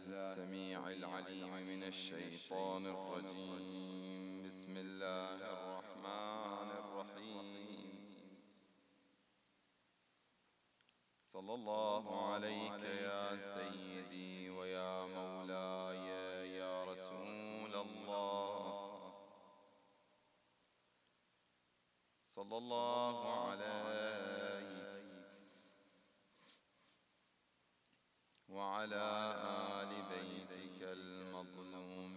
السميع العليم من الشيطان الرجيم. بسم الله الرحمن الرحيم. صلى الله عليك يا سيدي ويا مولاي يا رسول الله. صلى الله عليك وعلى آل بيتك المظلومين.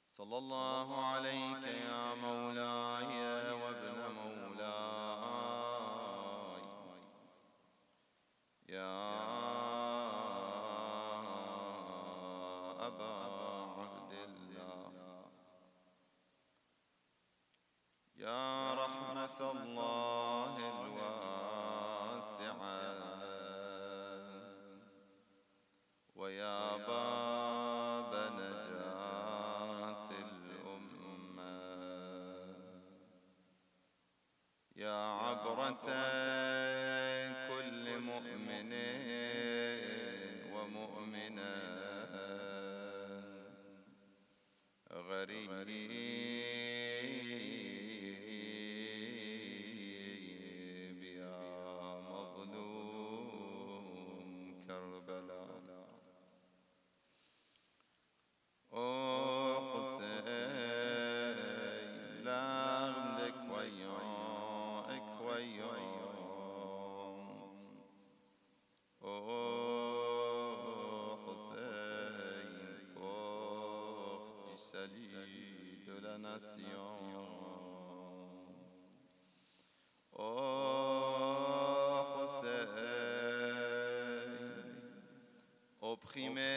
صلى الله عليك يا مولاي وابن مولاي يا أبا عبد الله، يا رحمة الله الواسعة ويا باب نجاة الأمة، يا عبرة كل مؤمن ومؤمنة غريب de la nation. Oh Hussein, opprimé,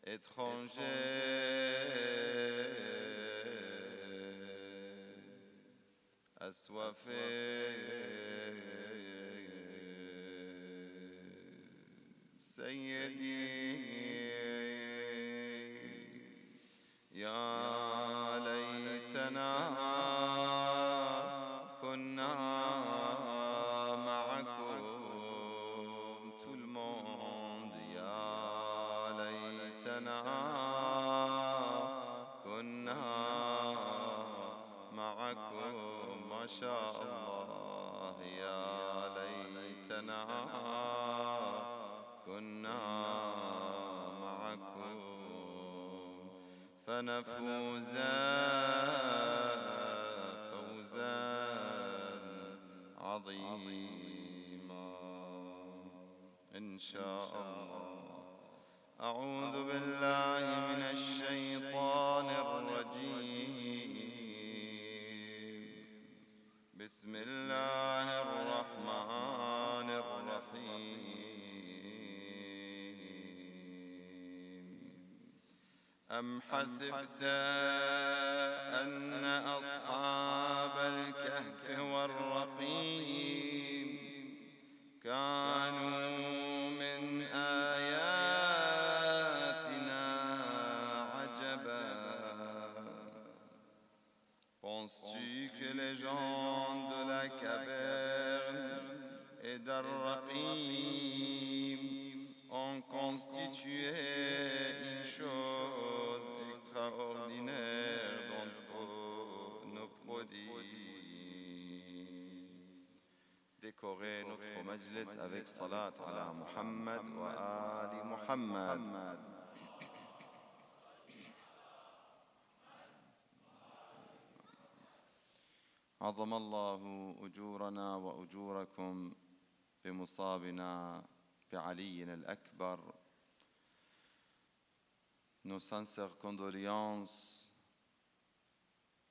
étranger, assoiffé, سيدي يا ليتنا كنا معكم tout le monde. يا ليتنا كنا معكم ما شاء الله. يا ليتنا كنا معكم فنفوز فوزا عظيما إن شاء الله. أعوذ بالله من الشيطان الرجيم. بسم الله الرحمن الرحيم. أم حسبت أن أصحاب الكهف والرقيم كانوا من آياتنا عجبا. Penses-tu que les gens de la caverne et d'Ar-Raqim ont constitué une chose extraordinaire d'entre nos prodiges? Décorez notre majlis avec salat ala Muhammad wa ali Muhammad. عظم الله أجورنا وأجوركم بمصابنا بعلي الأكبر. Nos sincères condoléances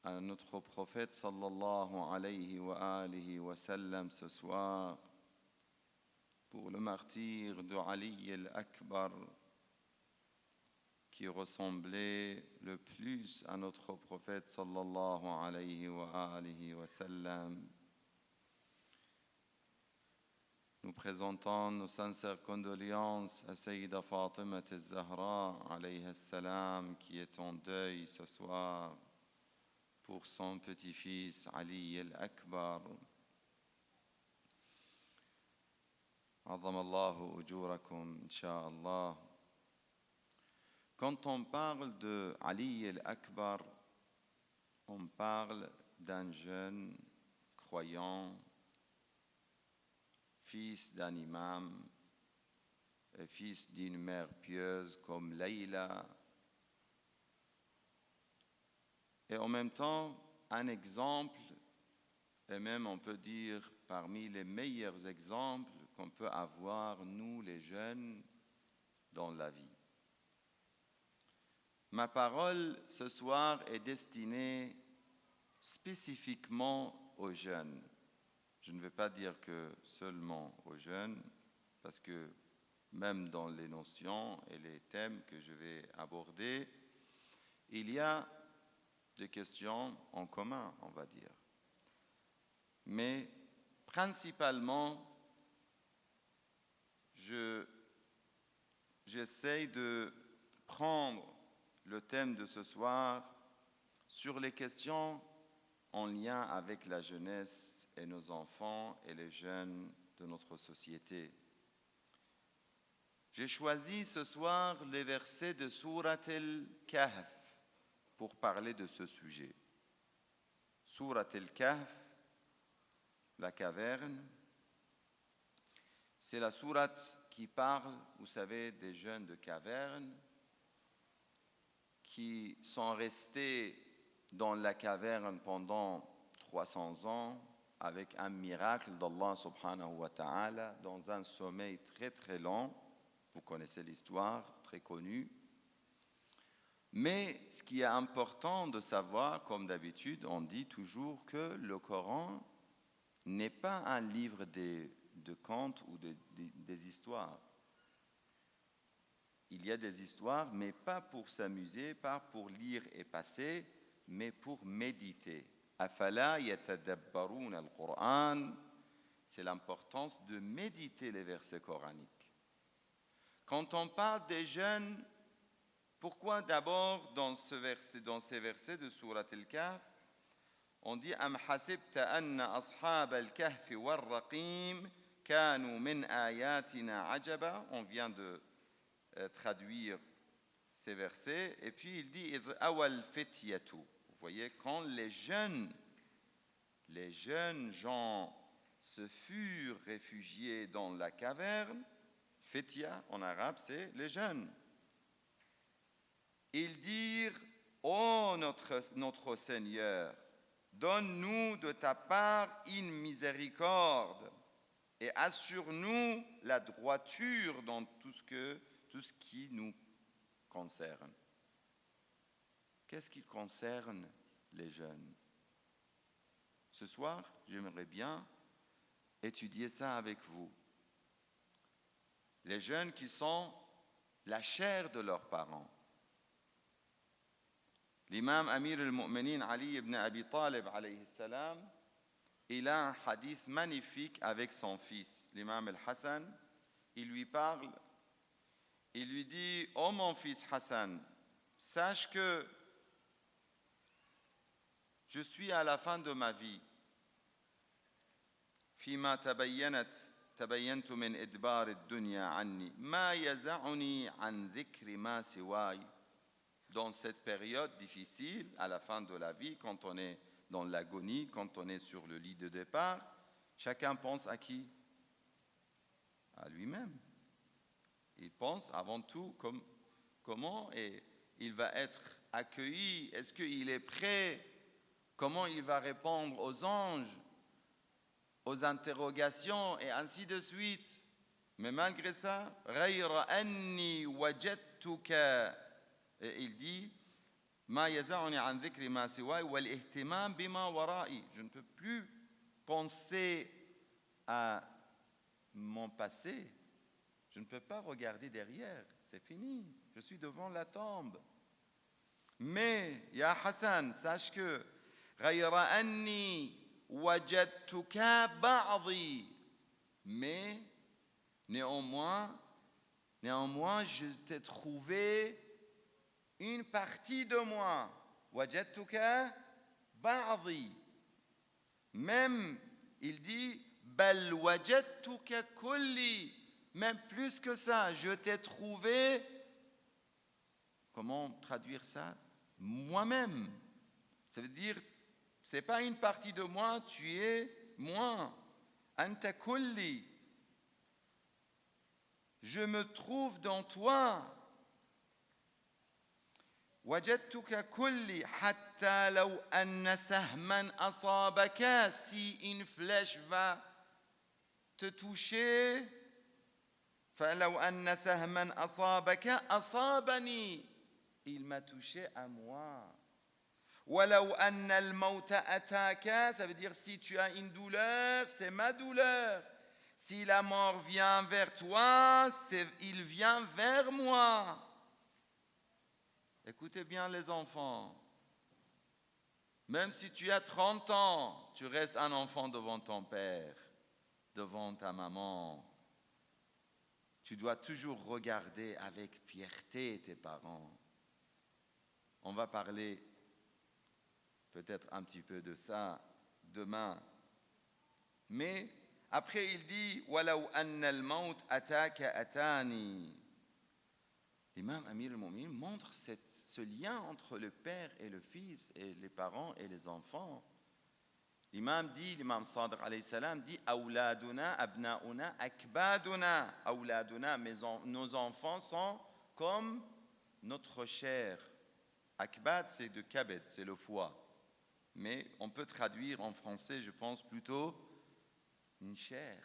à notre prophète sallallahu alayhi wa alihi wa sallam ce soir pour le martyre de Ali al-Akbar qui ressemblait le plus à notre prophète sallallahu alayhi wa alihi wa sallam. Nous présentons nos sincères condoléances à Sayyida Fatima al-Zahra alayhi salam qui est en deuil ce soir pour son petit-fils Ali al-Akbar. عظم الله أجوركم إن شاء الله. Quand on parle de Ali al-Akbar, on parle d'un jeune croyant, fils d'un imam, et fils d'une mère pieuse comme Layla, et en même temps un exemple, et même on peut dire parmi les meilleurs exemples qu'on peut avoir nous les jeunes dans la vie. Ma parole ce soir est destinée spécifiquement aux jeunes. Je ne veux pas dire que seulement aux jeunes, parce que même dans les notions et les thèmes que je vais aborder, il y a des questions en commun, on va dire. Mais principalement, j'essaie de prendre le thème de ce soir sur les questions en lien avec la jeunesse et nos enfants et les jeunes de notre société. J'ai choisi ce soir les versets de Surat al-Kahf pour parler de ce sujet. Surat al-Kahf, la caverne, c'est la sourate qui parle, vous savez, des jeunes de caverne qui sont restés dans la caverne pendant 300 ans avec un miracle d'Allah subhanahu wa ta'ala dans un sommeil très très long. Vous connaissez l'histoire, très connue. Mais ce qui est important de savoir, comme d'habitude, on dit toujours que le Coran n'est pas un livre de contes ou des histoires. Il y a des histoires, mais pas pour s'amuser, pas pour lire et passer, mais pour méditer. Afala yatadabbaruna al-Qur'an, c'est l'importance de méditer les versets coraniques. Quand on parle des jeunes, pourquoi d'abord dans ces versets de Surat al-Kahf, on dit Am hasibta anna ashab al-kahfi war-raqim kanu min ayatina ajaba. On vient de traduire ces versets, et puis il dit Idh awal fityatu. Vous voyez, quand les jeunes gens se furent réfugiés dans la caverne, fitya en arabe c'est les jeunes. Ils dirent ô notre Seigneur, donne-nous de ta part une miséricorde et assure-nous la droiture dans tout ce qui nous concerne. Qu'est-ce qui concerne les jeunes? Ce soir, j'aimerais bien étudier ça avec vous. Les jeunes qui sont la chair de leurs parents. L'imam Amir al-Mu'minin Ali ibn Abi Talib alayhi salam, il a un hadith magnifique avec son fils, l'imam al-Hassan. Il lui parle, il lui dit « Oh mon fils Hassan, sache que je suis à la fin de ma vie. فيما تبينت من إدبار الدنيا عني ما يزعني عن ذكر ما سواي. » Dans cette période difficile, à la fin de la vie, quand on est dans l'agonie, quand on est sur le lit de départ, chacun pense à qui? À lui-même. Il pense avant tout comment il va être accueilli, est-ce qu'il est prêt, comment il va répondre aux anges, aux interrogations et ainsi de suite. Mais malgré ça, غَيْرَ أَنِّي وَجَدْتُكَ, et il dit ما يزعني عن ذكر ما سواي والاهتمام بما ورائي. Je ne peux plus penser à mon passé. Je ne peux pas regarder derrière. C'est fini. Je suis devant la tombe. Mais, Ya Hassan, sache que غير أني وجدتك بعضي. Mais, néanmoins, je t'ai trouvé une partie de moi. وجدتك بعضي. Même, il dit, بل وجدتك كلي. Même plus que ça, je t'ai trouvé. Comment traduire ça? Moi-même. Ça veut dire, c'est pas une partie de moi, tu es moi. Anta kulli. Je me trouve dans toi. وجدتك كلي حتى لو أن سهما أصابك. Si une flèche va te toucher, فلو أن سهما أصابك أصابني. Il m'a touché à moi. ولو أن الموت أتاك. Ça veut dire si tu as une douleur, c'est ma douleur. Si la mort vient vers toi, il vient vers moi. Écoutez bien les enfants. Même si tu as 30 ans, tu restes un enfant devant ton père, devant ta maman. Tu dois toujours regarder avec fierté tes parents. On va parler peut-être un petit peu de ça demain. Mais après il dit وَلَوْ أَنَّ الْمَوْتَ أَتَاكَ أَتَانِي. L'imam Amir al-Mu'minin montre ce lien entre le père et le fils, et les parents et les enfants. L'imam Sadiq alayhi salam dit أَوْلَادُنَا أَبْنَاؤُنَا أَكْبَادُنَا. أَوْلَادُنَا, nos enfants sont comme notre chair. Akbad, c'est de kabed, c'est le foie. Mais on peut traduire en français, je pense, plutôt une chair.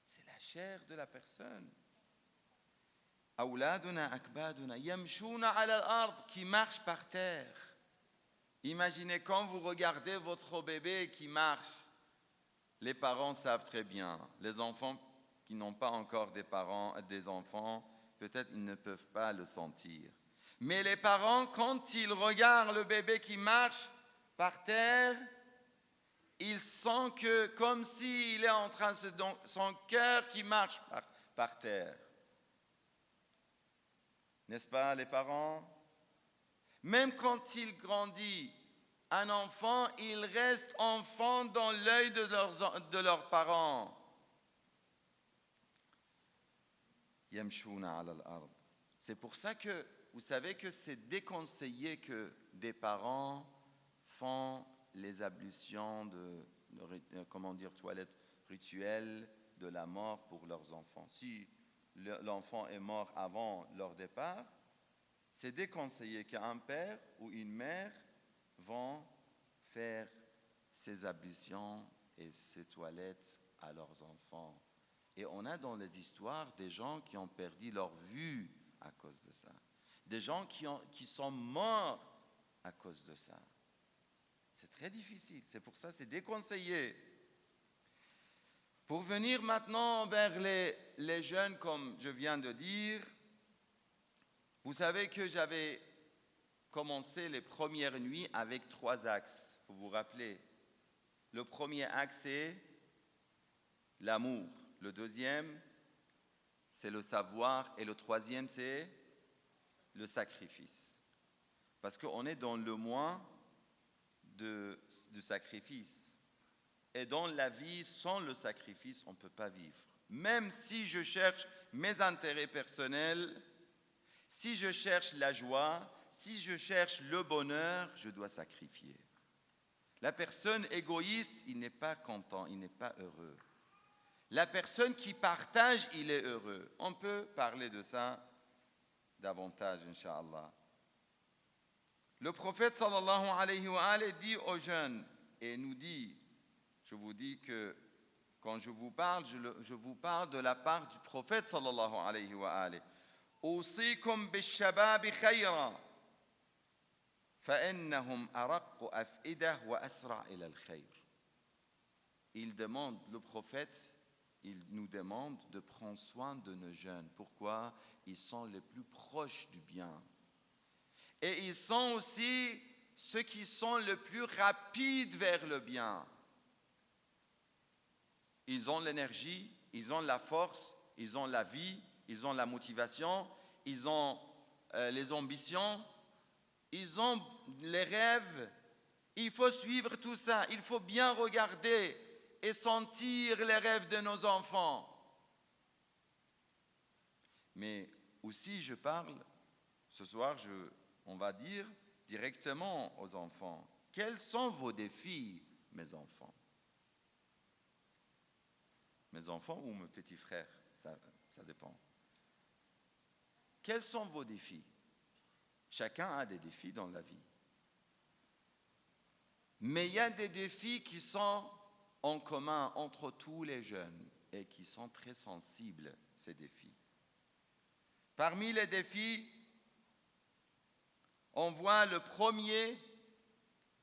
C'est la chair de la personne. أولادنا أكبادنا يمشون على الأرض, qui marche par terre. Imaginez quand vous regardez votre bébé qui marche. Les parents savent très bien. Les enfants qui n'ont pas encore des enfants, peut-être ils ne peuvent pas le sentir. Mais les parents, quand ils regardent le bébé qui marche par terre, ils sentent que comme s'il est en train de son cœur qui marche par terre. N'est-ce pas les parents? Même quand il grandit, un enfant, il reste enfant dans l'œil de leurs parents. Yamshuna ala al-ard. C'est pour ça que vous savez que c'est déconseillé que des parents font les ablutions toilettes rituelles de la mort pour leurs enfants. Si l'enfant est mort avant leur départ, c'est déconseillé qu'un père ou une mère vont faire ces ablutions et ces toilettes à leurs enfants. Et on a dans les histoires des gens qui ont perdu leur vue à cause de ça. Des gens qui sont morts à cause de ça. C'est très difficile. C'est pour ça que c'est déconseillé. Pour venir maintenant vers les jeunes, comme je viens de dire, vous savez que j'avais commencé les premières nuits avec 3 axes. Vous vous rappelez? Le premier axe, c'est l'amour. Le deuxième, c'est le savoir. Et le troisième, c'est le sacrifice. Parce qu'on est dans le mois du sacrifice. Et dans la vie, sans le sacrifice, on ne peut pas vivre. Même si je cherche mes intérêts personnels, si je cherche la joie, si je cherche le bonheur, je dois sacrifier. La personne égoïste, il n'est pas content, il n'est pas heureux. La personne qui partage, il est heureux. On peut parler de ça davantage, Inch'Allah. Le prophète sallallahu alayhi wa alayhi dit aux jeunes et nous dit, je vous dis que quand je vous parle, je vous parle de la part du prophète sallallahu alayhi wa alayhi. أوصيكم بالشباب خيرا فإنهم أرق أفئدة وأسرع إلى الخير. Il demande, le prophète, il nous demande de prendre soin de nos jeunes. Pourquoi? Ils sont les plus proches du bien. Et ils sont aussi ceux qui sont le plus rapides vers le bien. Ils ont l'énergie, ils ont la force, ils ont la vie, ils ont la motivation, ils ont les ambitions, ils ont les rêves, Il faut suivre tout ça, il faut bien regarder et sentir les rêves de nos enfants. Mais aussi, je parle, ce soir, on va dire directement aux enfants, quels sont vos défis, mes enfants? Mes enfants ou mes petits frères, ça dépend. Quels sont vos défis? Chacun a des défis dans la vie. Mais il y a des défis qui sont en commun entre tous les jeunes et qui sont très sensibles, ces défis. Parmi les défis, on voit le premier,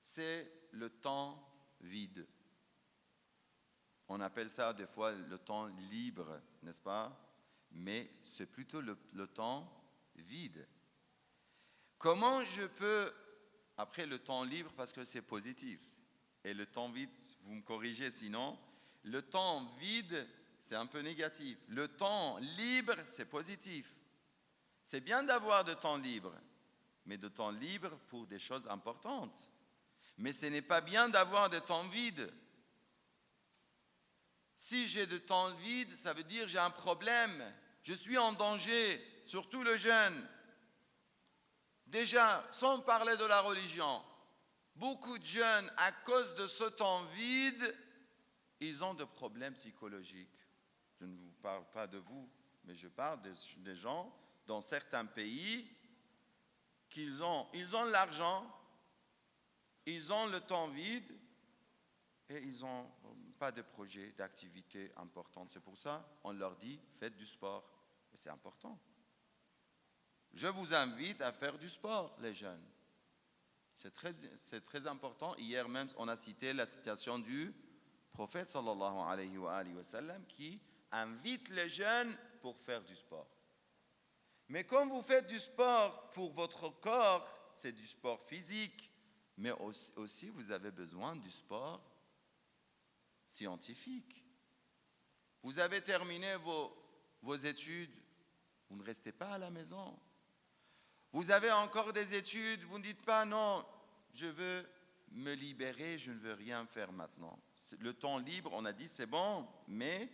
c'est le temps vide. On appelle ça des fois le temps libre, n'est-ce pas? Mais c'est plutôt le temps vide. Comment je peux, après le temps libre, parce que c'est positif, et le temps vide, vous me corrigez sinon, le temps vide, c'est un peu négatif. Le temps libre, c'est positif. C'est bien d'avoir de temps libre, mais de temps libre pour des choses importantes. Mais ce n'est pas bien d'avoir de temps vide. Si j'ai de temps vide, ça veut dire j'ai un problème. Je suis en danger, surtout le jeune. Déjà, sans parler de la religion, beaucoup de jeunes, à cause de ce temps vide, ils ont des problèmes psychologiques. Je ne vous parle pas de vous, mais je parle des gens dans certains pays qu'ils ont l'argent, ils ont le temps vide et ils n'ont pas de projet, d'activité importante. C'est pour ça qu'on leur dit, faites du sport. Et c'est important. Je vous invite à faire du sport, les jeunes. C'est très important. Hier même, on a cité la citation du prophète sallallahu alayhi wa sallam qui invite les jeunes pour faire du sport. Mais quand vous faites du sport pour votre corps, c'est du sport physique, mais aussi vous avez besoin du sport scientifique. Vous avez terminé vos études, vous ne restez pas à la maison. Vous avez encore des études, vous ne dites pas non, je veux me libérer, je ne veux rien faire maintenant. Le temps libre, on a dit c'est bon, mais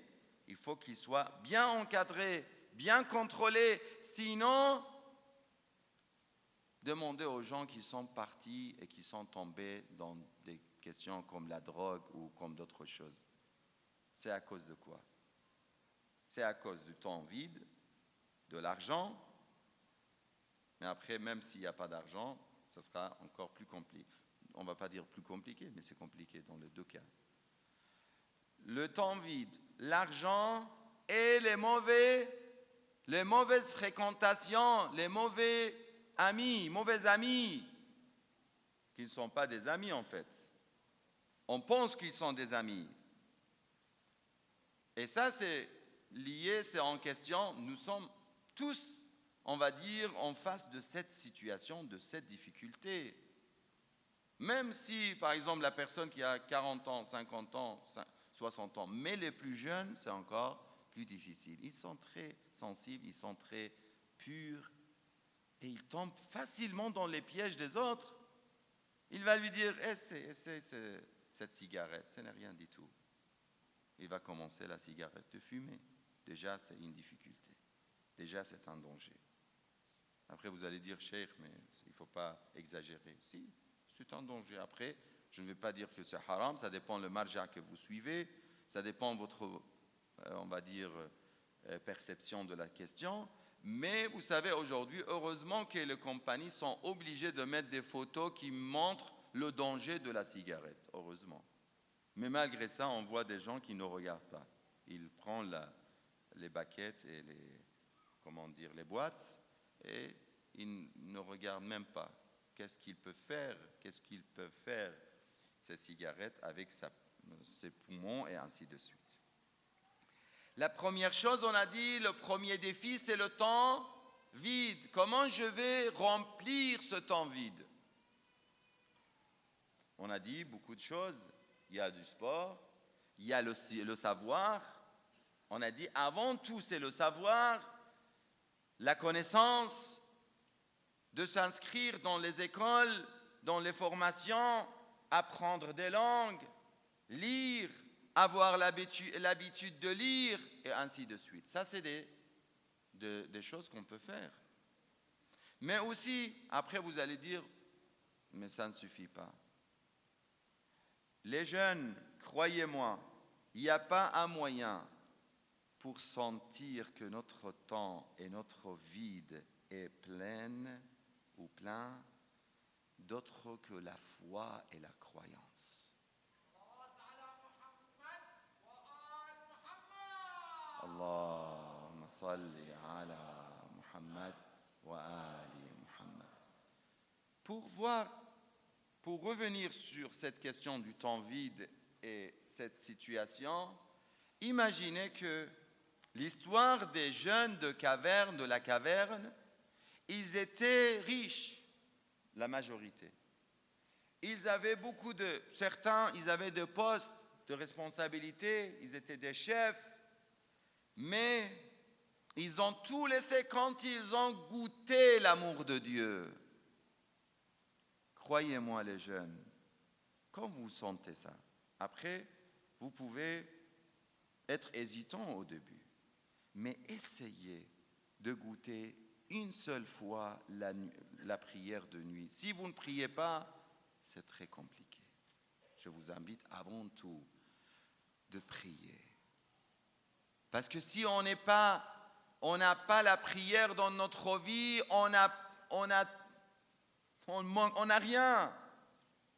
il faut qu'il soit bien encadré, bien contrôlé, sinon demandez aux gens qui sont partis et qui sont tombés dans des questions comme la drogue ou comme d'autres choses. C'est à cause de quoi? C'est à cause du temps vide, de l'argent. Mais après, même s'il n'y a pas d'argent, ça sera encore plus compliqué. On ne va pas dire plus compliqué, mais c'est compliqué dans les deux cas. Le temps vide, l'argent et les mauvaises fréquentations, les mauvais amis, qui ne sont pas des amis en fait. On pense qu'ils sont des amis. Et ça, c'est lié, c'est en question. Nous sommes tous, on va dire, en face de cette situation, de cette difficulté. Même si, par exemple, la personne qui a 40 ans, 50 ans, 60 ans, mais les plus jeunes, c'est encore plus difficile. Ils sont très sensibles, ils sont très purs, et ils tombent facilement dans les pièges des autres. Il va lui dire, essaie cette cigarette, ce n'est rien du tout. Il va commencer la cigarette de fumer. Déjà, c'est une difficulté. Déjà, c'est un danger. Après, vous allez dire, Cheikh, mais il ne faut pas exagérer. Si, c'est un danger. Après, je ne vais pas dire que c'est haram, ça dépend le marja que vous suivez, ça dépend de votre, on va dire, perception de la question. Mais vous savez, aujourd'hui, heureusement que les compagnies sont obligées de mettre des photos qui montrent le danger de la cigarette, heureusement. Mais malgré ça, on voit des gens qui ne regardent pas. Ils prennent les baquettes et les boîtes et ils ne regardent même pas. Qu'est-ce qu'ils peuvent faire, ces cigarettes avec ses poumons et ainsi de suite. La première chose, on a dit, le premier défi, c'est le temps vide. Comment je vais remplir ce temps vide? On a dit beaucoup de choses. Il y a du sport, il y a le savoir. On a dit, avant tout, c'est le savoir, la connaissance, de s'inscrire dans les écoles, dans les formations, apprendre des langues, lire, avoir l'habitude de lire, et ainsi de suite. Ça, c'est des choses qu'on peut faire. Mais aussi, après vous allez dire, mais ça ne suffit pas. Les jeunes, croyez-moi, il n'y a pas un moyen pour sentir que notre temps et notre vide est plein d'autre que la foi et la croyance. Allahumma salli ala Muhammad wa ali Muhammad. Pour revenir sur cette question du temps vide et cette situation, imaginez que l'histoire des jeunes de la caverne, ils étaient riches, la majorité. Certains, ils avaient des postes de responsabilité, ils étaient des chefs, mais ils ont tout laissé quand ils ont goûté l'amour de Dieu. Croyez-moi les jeunes, quand vous sentez ça, après, vous pouvez être hésitant au début, mais essayez de goûter une seule fois la prière de nuit. Si vous ne priez pas, c'est très compliqué. Je vous invite avant tout de prier. Parce que si on n'a pas la prière dans notre vie, on n'a rien.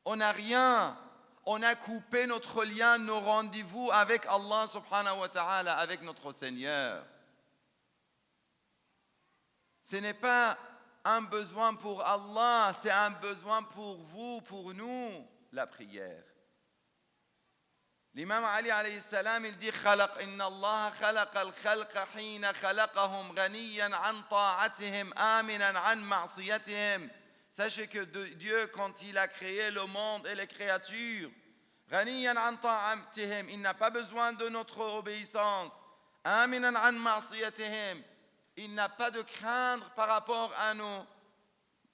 On n'a rien. On a coupé notre lien, nos rendez-vous avec Allah subhanahu wa ta'ala, avec notre Seigneur. Ce n'est pas un besoin pour Allah, c'est un besoin pour vous, pour nous, la prière. L'imam Ali alayhi salam, il dit Inna Allah khalaqa al-khalqa hina khalaqahum ghaniyan an ta'atihim aminan an ma'siyatihim. Sachez que Dieu, quand il a créé le monde et les créatures, ghaniyan an ta'atihim, il n'a pas besoin de notre obéissance. Aminan an ma'siyatihim. Il n'a pas de craindre par rapport à nos,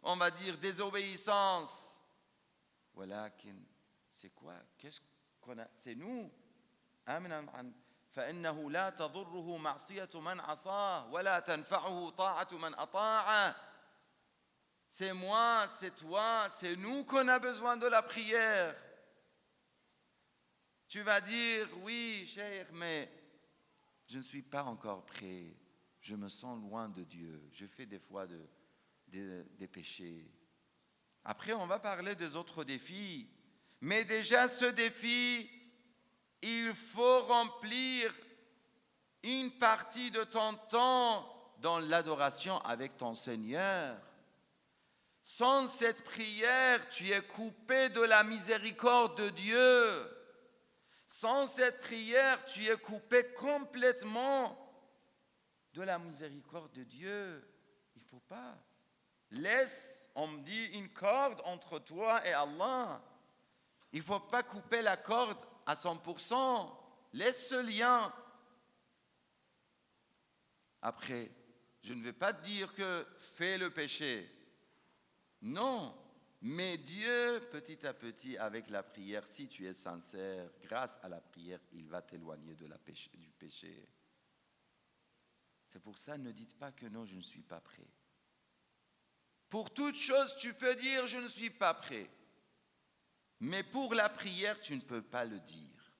on va dire, désobéissances. Walakin, c'est quoi? Qu'est-ce qu'on a? C'est nous. فإنه لا تضره معصية من عصاه ولا تنفعه طاعة من أطاعه. C'est moi, c'est toi, c'est nous qu'on a besoin de la prière. Tu vas dire, oui, cheikh, mais je ne suis pas encore prêt. Je me sens loin de Dieu. Je fais des fois des péchés. Après, on va parler des autres défis. Mais déjà, ce défi, il faut remplir une partie de ton temps dans l'adoration avec ton Seigneur. Sans cette prière, tu es coupé de la miséricorde de Dieu. Sans cette prière, tu es coupé complètement de la miséricorde de Dieu. Il ne faut pas. Laisse, on me dit, une corde entre toi et Allah. Il ne faut pas couper la corde à 100%. Laisse ce lien. Après, je ne vais pas te dire que fais le péché. Non. Mais Dieu, petit à petit, avec la prière, si tu es sincère, grâce à la prière, il va t'éloigner du péché. C'est pour ça, ne dites pas que non, je ne suis pas prêt. Pour toute chose, tu peux dire, je ne suis pas prêt. Mais pour la prière, tu ne peux pas le dire.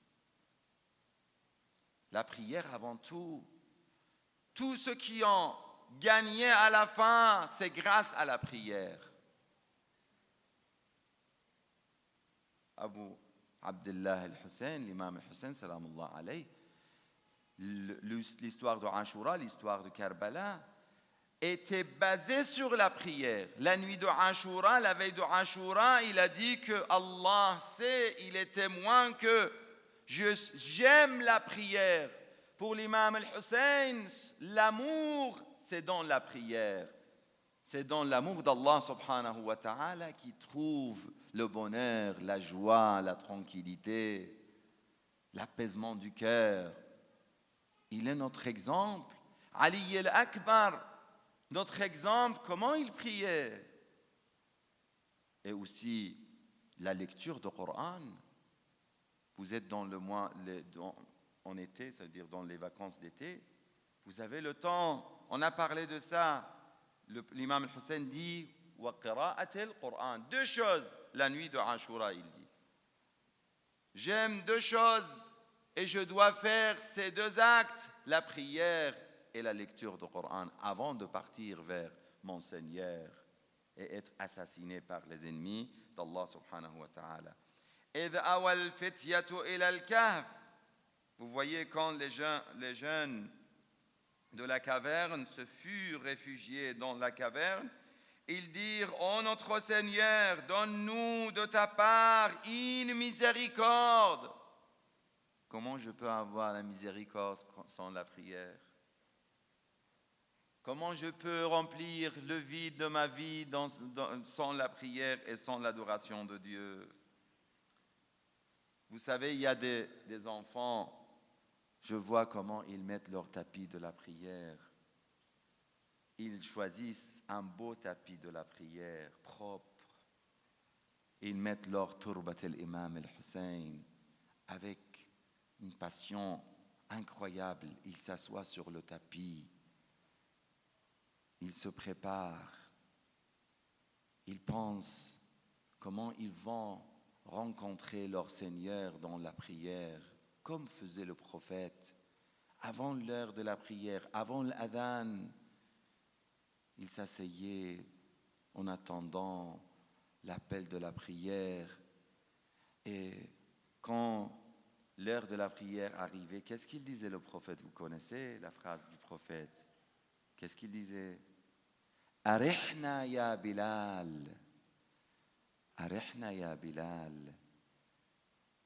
La prière, avant tout, tout ce qui ont gagné à la fin, c'est grâce à la prière. Abu Abdullah al-Hussein, l'imam al-Hussein, salamullah alayh, l'histoire de Ashura, l'histoire de Karbala, était basée sur la prière. La nuit de Ashura, la veille de Ashura, il a dit que Allah sait, il est témoin que j'aime la prière. Pour l'imam al-Hussein, l'amour, c'est dans la prière. C'est dans l'amour d'Allah subhanahu wa ta'ala qui trouve le bonheur, la joie, la tranquillité, l'apaisement du cœur. Il est notre exemple. Ali al-Akbar, notre exemple, comment il priait. Et aussi, la lecture du Coran. Vous êtes dans le mois, en été, c'est-à-dire dans les vacances d'été, vous avez le temps. On a parlé de ça. L'imam al-Hussein dit wa qira'at al-Qur'an. Deux choses, la nuit de Ashura, il dit. J'aime deux choses et je dois faire ces deux actes, la prière et la lecture du Coran, avant de partir vers mon Seigneur et être assassiné par les ennemis d'Allah subhanahu wa ta'ala. إِذْ أَوَى الْفِتْيَةُ إِلَى الْكَهْفِ. Vous voyez quand les jeunes de la caverne se furent réfugiés dans la caverne, ils dirent: ô notre Seigneur, donne-nous de ta part une miséricorde. Comment je peux avoir la miséricorde sans la prière? Comment je peux remplir le vide de ma vie sans la prière et sans l'adoration de Dieu? Vous savez, il y a des enfants, je vois comment ils mettent leur tapis de la prière. Ils choisissent un beau tapis de la prière, propre. Ils mettent leur turbat al-Imam al-Hussein avec une passion incroyable. Ils s'assoient sur le tapis. Ils se préparent. Ils pensent comment ils vont rencontrer leur Seigneur dans la prière, comme faisait le prophète. Avant l'heure de la prière, avant l'adhan, il s'asseyait en attendant l'appel de la prière. Et quand l'heure de la prière arrivait, qu'est-ce qu'il disait le prophète? Vous connaissez la phrase du prophète? Qu'est-ce qu'il disait? Arihna ya Bilal. Arihna ya Bilal.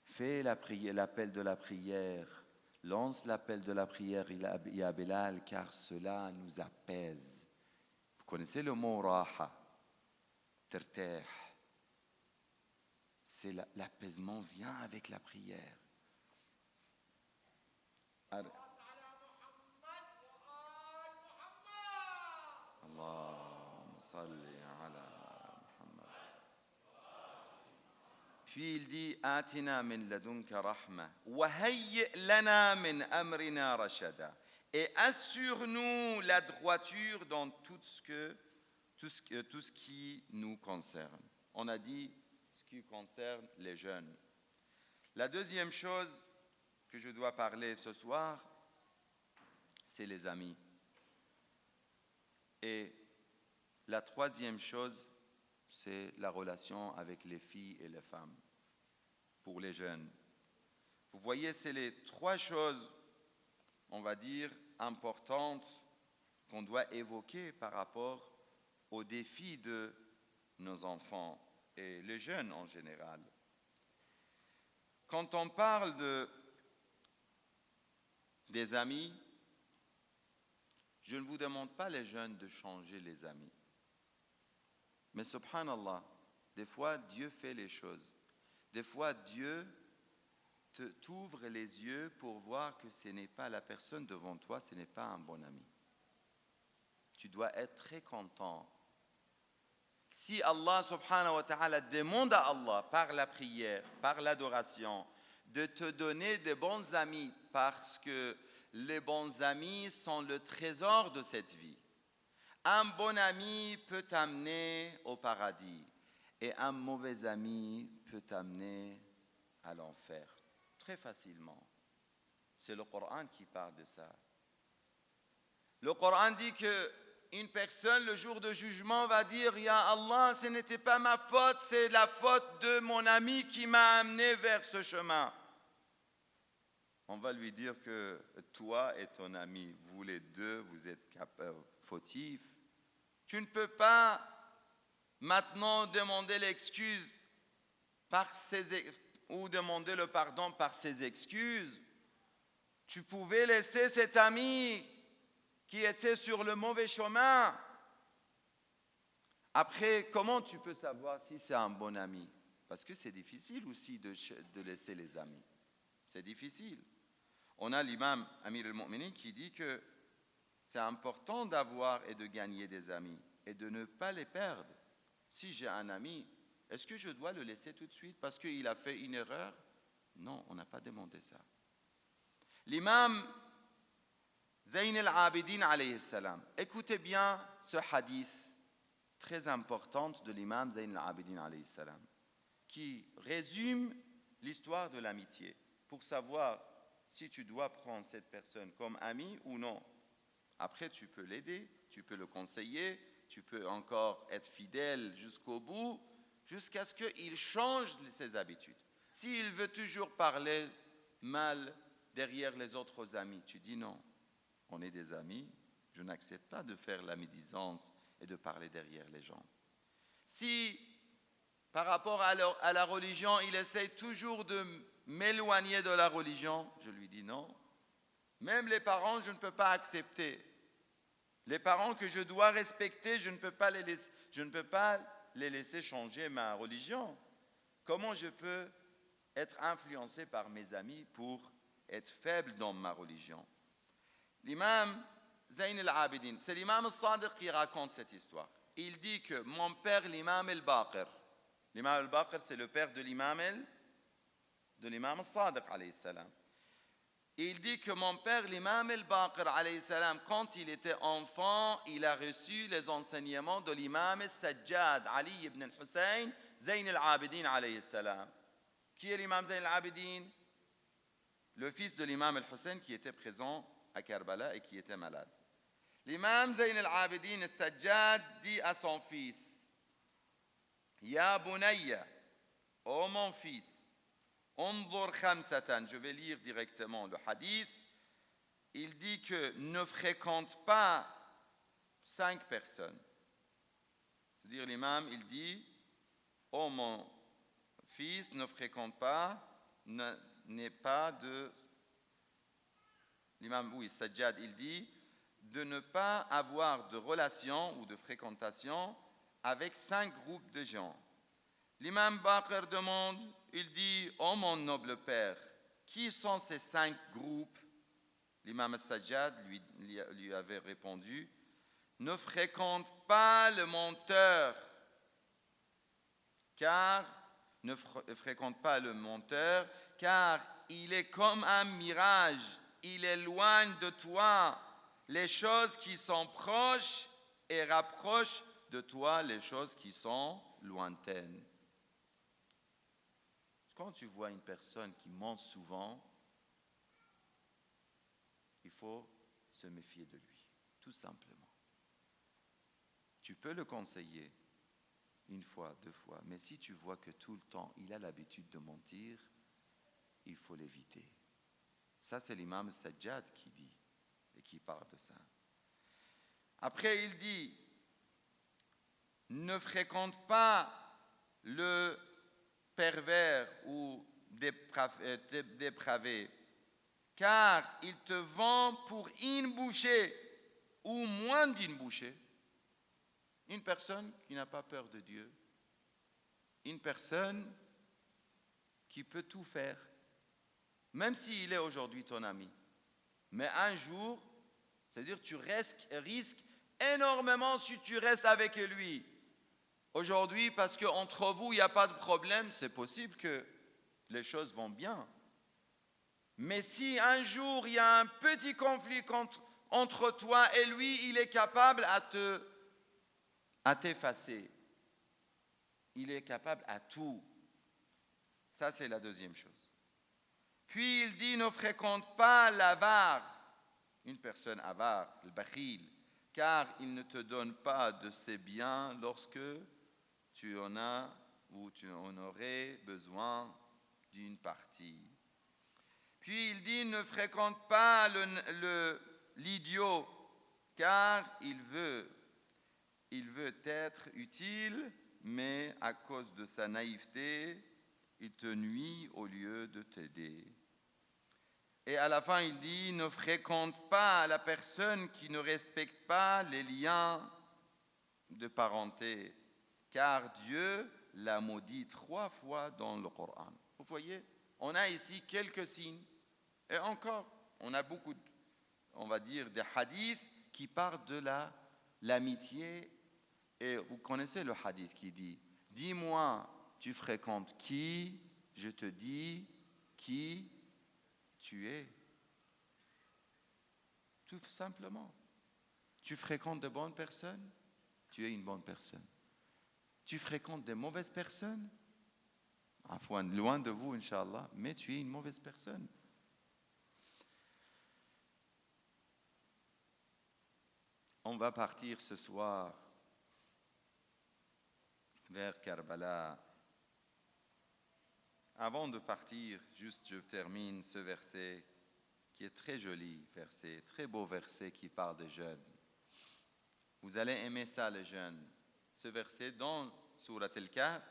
Fais l'appel de la prière. Lance l'appel de la prière, ya Bilal, car cela nous apaise. Vous connaissez le mot raha? Terteh. C'est l'apaisement vient avec la prière. Allahumma salli ala Muhammad. Puis il dit: Atina min ladunka rahma wa hayyi lana min amrina rashada. Et assure-nous la droiture dans tout ce qui nous concerne. On a dit ce qui concerne les jeunes. La deuxième chose que je dois parler ce soir, c'est les amis. Et la troisième chose, c'est la relation avec les filles et les femmes, pour les jeunes. Vous voyez, c'est les trois choses, on va dire, importantes qu'on doit évoquer par rapport aux défis de nos enfants et les jeunes en général. Quand on parle des amis, je ne vous demande pas, les jeunes, de changer les amis. Mais subhanallah, des fois, Dieu fait les choses. Des fois, Dieu t'ouvre les yeux pour voir que ce n'est pas la personne devant toi, ce n'est pas un bon ami. Tu dois être très content. Si Allah subhanahu wa ta'ala demande à Allah par la prière, par l'adoration, de te donner de bons amis, parce que les bons amis sont le trésor de cette vie. Un bon ami peut t'amener au paradis et un mauvais ami peut t'amener à l'enfer très facilement. C'est le Coran qui parle de ça. Le Coran dit que une personne, le jour de jugement, va dire: Ya Allah, ce n'était pas ma faute, c'est la faute de mon ami qui m'a amené vers ce chemin. On va lui dire que toi et ton ami, vous les deux, vous êtes fautifs. Tu ne peux pas maintenant demander l'excuse ou demander le pardon par ses excuses. Tu pouvais laisser cet ami qui était sur le mauvais chemin. Après, comment tu peux savoir si c'est un bon ami? Parce que c'est difficile aussi de laisser les amis. C'est difficile. On a l'imam Amir al-Mu'minin qui dit que c'est important d'avoir et de gagner des amis et de ne pas les perdre. Si j'ai un ami, Est-ce que je dois le laisser tout de suite parce qu'il a fait une erreur? Non, on n'a pas demandé ça. L'imam Zayn al-Abidin alayhi salam. Écoutez bien ce hadith très important de l'imam Zayn al-Abidin alayhi salam, qui résume l'histoire de l'amitié pour savoir si tu dois prendre cette personne comme ami ou non. Après, tu peux l'aider, tu peux le conseiller, tu peux encore être fidèle jusqu'au bout, jusqu'à ce qu'il change ses habitudes. S'il veut toujours parler mal derrière les autres amis, tu dis non, on est des amis, je n'accepte pas de faire la médisance et de parler derrière les gens. Si, par rapport à la religion, il essaie toujours de m'éloigner de la religion, je lui dis non. Même les parents, je ne peux pas accepter. Les parents que je dois respecter, je ne peux pas les laisser changer ma religion. Comment je peux être influencé par mes amis pour être faible dans ma religion? L'imam Zayn al-Abidin, c'est l'imam al-Sadiq qui raconte cette histoire. Il dit que mon père, l'imam al-Baqir, l'imam al-Baqir, c'est le père de l'imam al-Sadiq, alayhi salam. Il dit que mon père, l'imam al-Baqir, alayhi salam, quand il était enfant, il a reçu les enseignements de l'imam al-Sajjad, Ali ibn al-Hussein, Zayn al-Abidin, alayhi salam. Qui est l'imam Zayn al-Abidin? Le fils de l'imam al-Hussein qui était présent à Karbala et qui était malade. L'imam Zayn al-Abidin al-Sajjad dit à son fils, Ya bunayya, ô mon fils, Unzur khamsatan, je vais lire directement le hadith. Il dit que ne fréquente pas 5 personnes. C'est-à-dire l'imam, il dit, ô mon fils, ne fréquente pas, n'est pas de... L'imam, oui, Sajjad, il dit, de ne pas avoir de relation ou de fréquentation avec 5 groupes de gens. L'imam Baqir demande, il dit, ô mon noble père, qui sont ces 5 groupes? L'imam Sajjad lui avait répondu, ne fréquente pas le menteur, car il est comme un mirage, il éloigne de toi les choses qui sont proches et rapproche de toi les choses qui sont lointaines. Quand tu vois une personne qui ment souvent, il faut se méfier de lui, tout simplement. Tu peux le conseiller 1 fois, 2 fois, mais si tu vois que tout le temps il a l'habitude de mentir, il faut l'éviter. Ça, c'est l'imam Sajjad qui dit et qui parle de ça. Après, il dit, ne fréquente pas le pervers ou dépravé, car il te vend pour une bouchée ou moins d'une bouchée. Une personne qui n'a pas peur de Dieu, une personne qui peut tout faire, même s'il est aujourd'hui ton ami. Mais un jour, c'est-à-dire tu risques énormément si tu restes avec lui. Aujourd'hui, parce qu'entre vous, il n'y a pas de problème, c'est possible que les choses vont bien. Mais si un jour, il y a un petit conflit entre toi et lui, il est capable à t'effacer. Il est capable à tout. Ça, c'est la deuxième chose. Puis, il dit, ne fréquente pas l'avare, une personne avare, le bakhil, car il ne te donne pas de ses biens lorsque tu en as ou tu en aurais besoin d'une partie. Puis il dit, ne fréquente pas l'idiot, car il veut être utile, mais à cause de sa naïveté, il te nuit au lieu de t'aider. Et à la fin, il dit, ne fréquente pas la personne qui ne respecte pas les liens de parenté, car Dieu l'a maudit 3 fois dans le Coran. Vous voyez, on a ici quelques signes. Et encore, on a beaucoup, on va dire, des hadiths qui parlent de l'amitié. Et vous connaissez le hadith qui dit, dis-moi tu fréquentes qui, je te dis qui tu es. Tout simplement. Tu fréquentes de bonnes personnes, tu es une bonne personne. Tu fréquentes de mauvaises personnes, loin de vous, Inch'Allah, mais tu es une mauvaise personne. On va partir ce soir vers Karbala. Avant de partir, juste je termine ce verset qui est très joli, verset, très beau verset qui parle de jeûne. Vous allez aimer ça, les jeunes. Ce verset dans Surat Al-Kahf,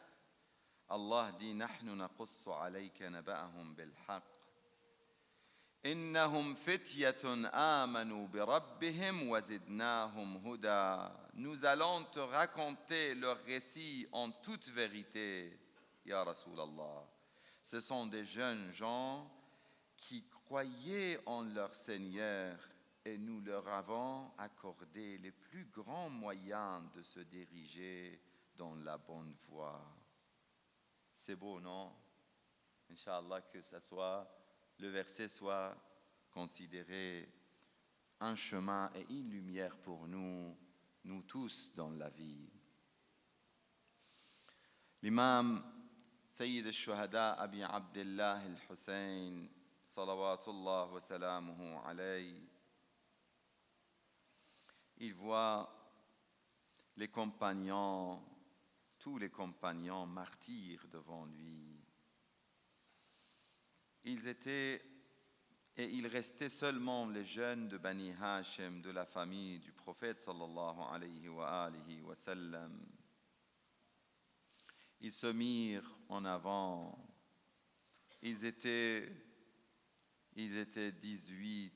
Allah dit « Nahnu naqussu alayka naba'ahum bil-haq. Innahum fityatun amanu bi-rabbihim wa zidnahum huda. » Nous allons te raconter leur récit en toute vérité, Ya Rasulallah. Ce sont des jeunes gens qui croyaient en leur Seigneur et nous leur avons accordé les plus grands moyens de se diriger dans la bonne voie. C'est beau, non? Inch'Allah, que le verset soit considéré un chemin et une lumière pour nous tous dans la vie. L'imam Sayyid al-Shuhada Abi Abdullah al-Hussein, salawatullah wa salamuhu alayhi, il voit les compagnons, tous les compagnons martyrs devant lui. Il restait seulement les jeunes de Bani Hashim, de la famille du prophète sallallahu alayhi wa alihi wa sallam. Ils se mirent en avant. Ils étaient 18.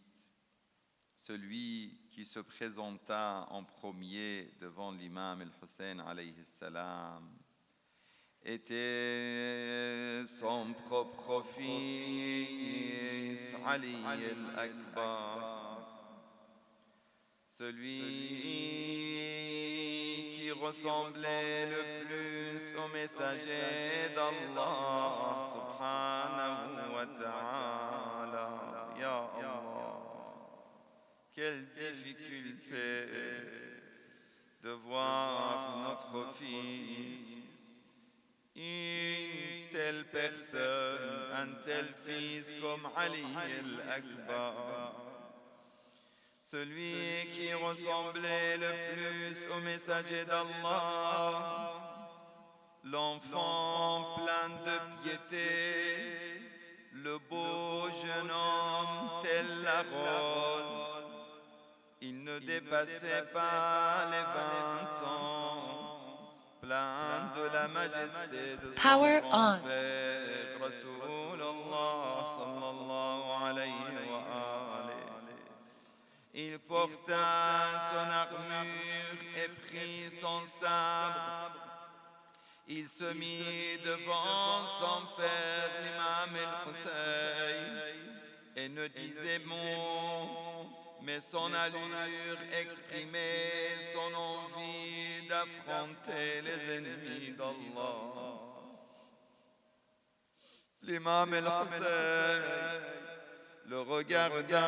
Celui qui se présenta en premier devant l'imam al-Hussein alayhi salam était son propre fils Ali al-Akbar, celui qui ressemblait le plus au messager d'Allah subhanahu wa ta'ala. Ya Allah, quelle difficulté de voir notre fils, une telle personne, un tel fils comme Ali al-Akbar, celui qui ressemblait le plus au messager d'Allah, l'enfant plein de piété, le beau jeune homme tel la rose. Il ne dépassait pas les 20 ans, plein de la majesté de son grand-père, Rasulullah sallallahu alayhi wa alihi. Il porta son armure et prit son sabre. Il se mit devant son père, l'imam al-Hussein, et ne disait mot, mais son allure exprimait son envie d'affronter les ennemis d'Allah. L'imam al-Hussein le regarda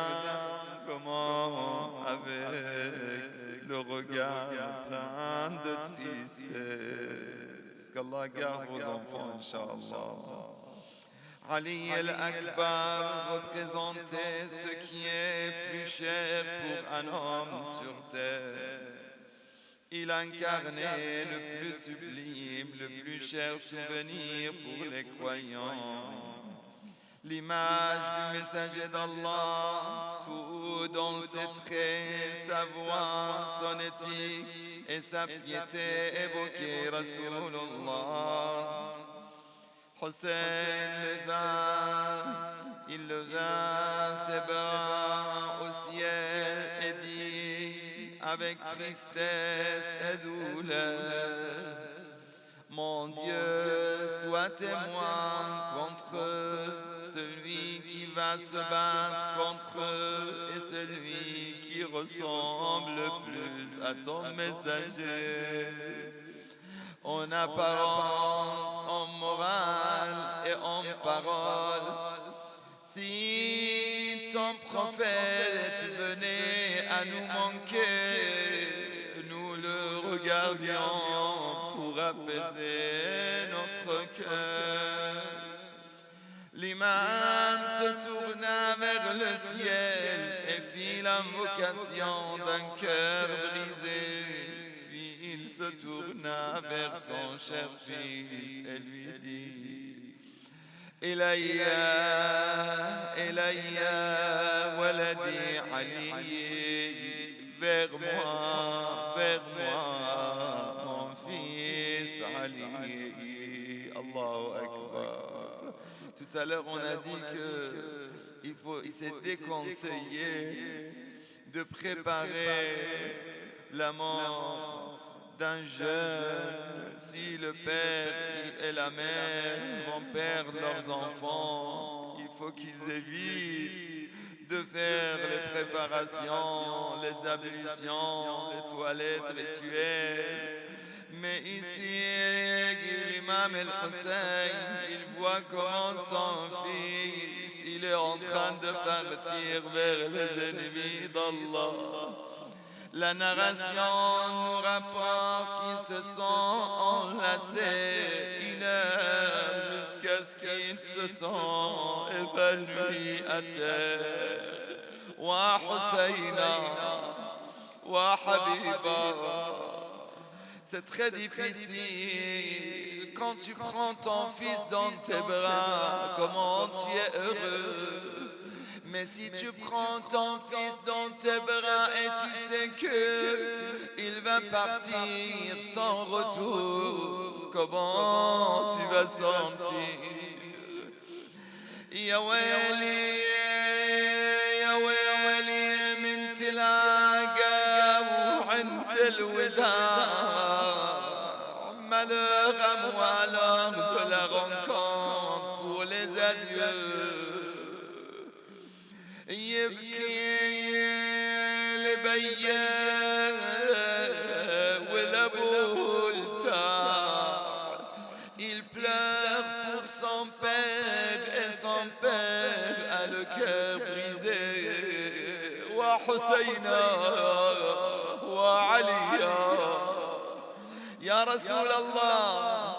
comment avec le regard plein de tristesse. Qu'Allah garde vos enfants, Inch'Allah. Ali al-Akbar représentait ce qui est plus cher pour un homme sur terre. Il incarnait le plus sublime, le plus cher souvenir pour les croyants. L'image du messager d'Allah, tout dans ses traits, sa voix, son éthique et sa piété évoquait Rasulullah. Hussein il leva ses bras au ciel et dit avec tristesse et douleur: mon Dieu, sois témoin contre celui qui va se battre contre eux et celui qui ressemble le plus à ton messager. en apparence, en morale et en parole. Si ton prophète venait à nous manquer, nous le regardions pour apaiser notre cœur. L'imam se tourna vers le ciel et fit l'invocation d'un cœur brisé. Puis il se tourna vers son cher fils et lui dit: Ilayya, Ilayya, waladi Ali, vers moi, mon fils Ali. Allahu Akbar. Tout à l'heure, on a dit qu'il s'est déconseillé de préparer la mort d'un jeune si le père et la mère vont perdre leurs enfants. Il faut qu'ils évitent de faire les préparations, les ablutions, les toilettes rituelles. Mais ici, l'imam El-Hussein, il voit comment son fils, il est en train de partir vers les ennemis d'Allah. La narration nous rapporte qu'ils se sont enlacés une heure jusqu'à ce qu'ils se sont évanouis à terre. Wa Husseina, wa Habiba. C'est très difficile quand tu prends ton fils dans tes bras, comment tu es heureux. Mais si tu prends ton fils dans tes bras et tu sais que il va partir sans retour, comment tu vas sentir? Ya wali, ya wali, min tilaqa وعند الوداع. Malheur à moi lors de la rencontre pour les adieux. يبكي لبيا والابو التاع. Il pleure pour son père et son père a le cœur brisé. Wa Husseina wa Aliya. Ya Rasulallah,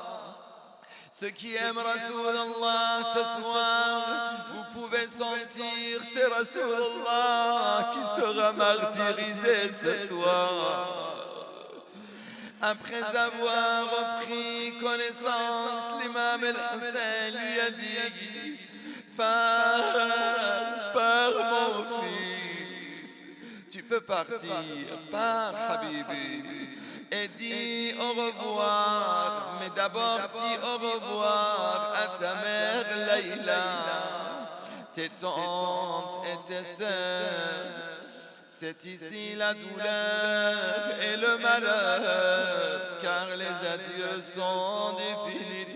ceux qui aiment Rasulallah ce soir, vous pouvez sentir c'est Rasulallah qui sera martyrisé ce soir. Après avoir repris connaissance, l'imam El-Hussein lui a dit: Pars mon fils, tu peux partir, pars Habibi. Et dis au revoir, mais d'abord dis au revoir à ta mère Layla, tes tantes et tes sœurs. C'est ici la douleur et le malheur, car les adieux sont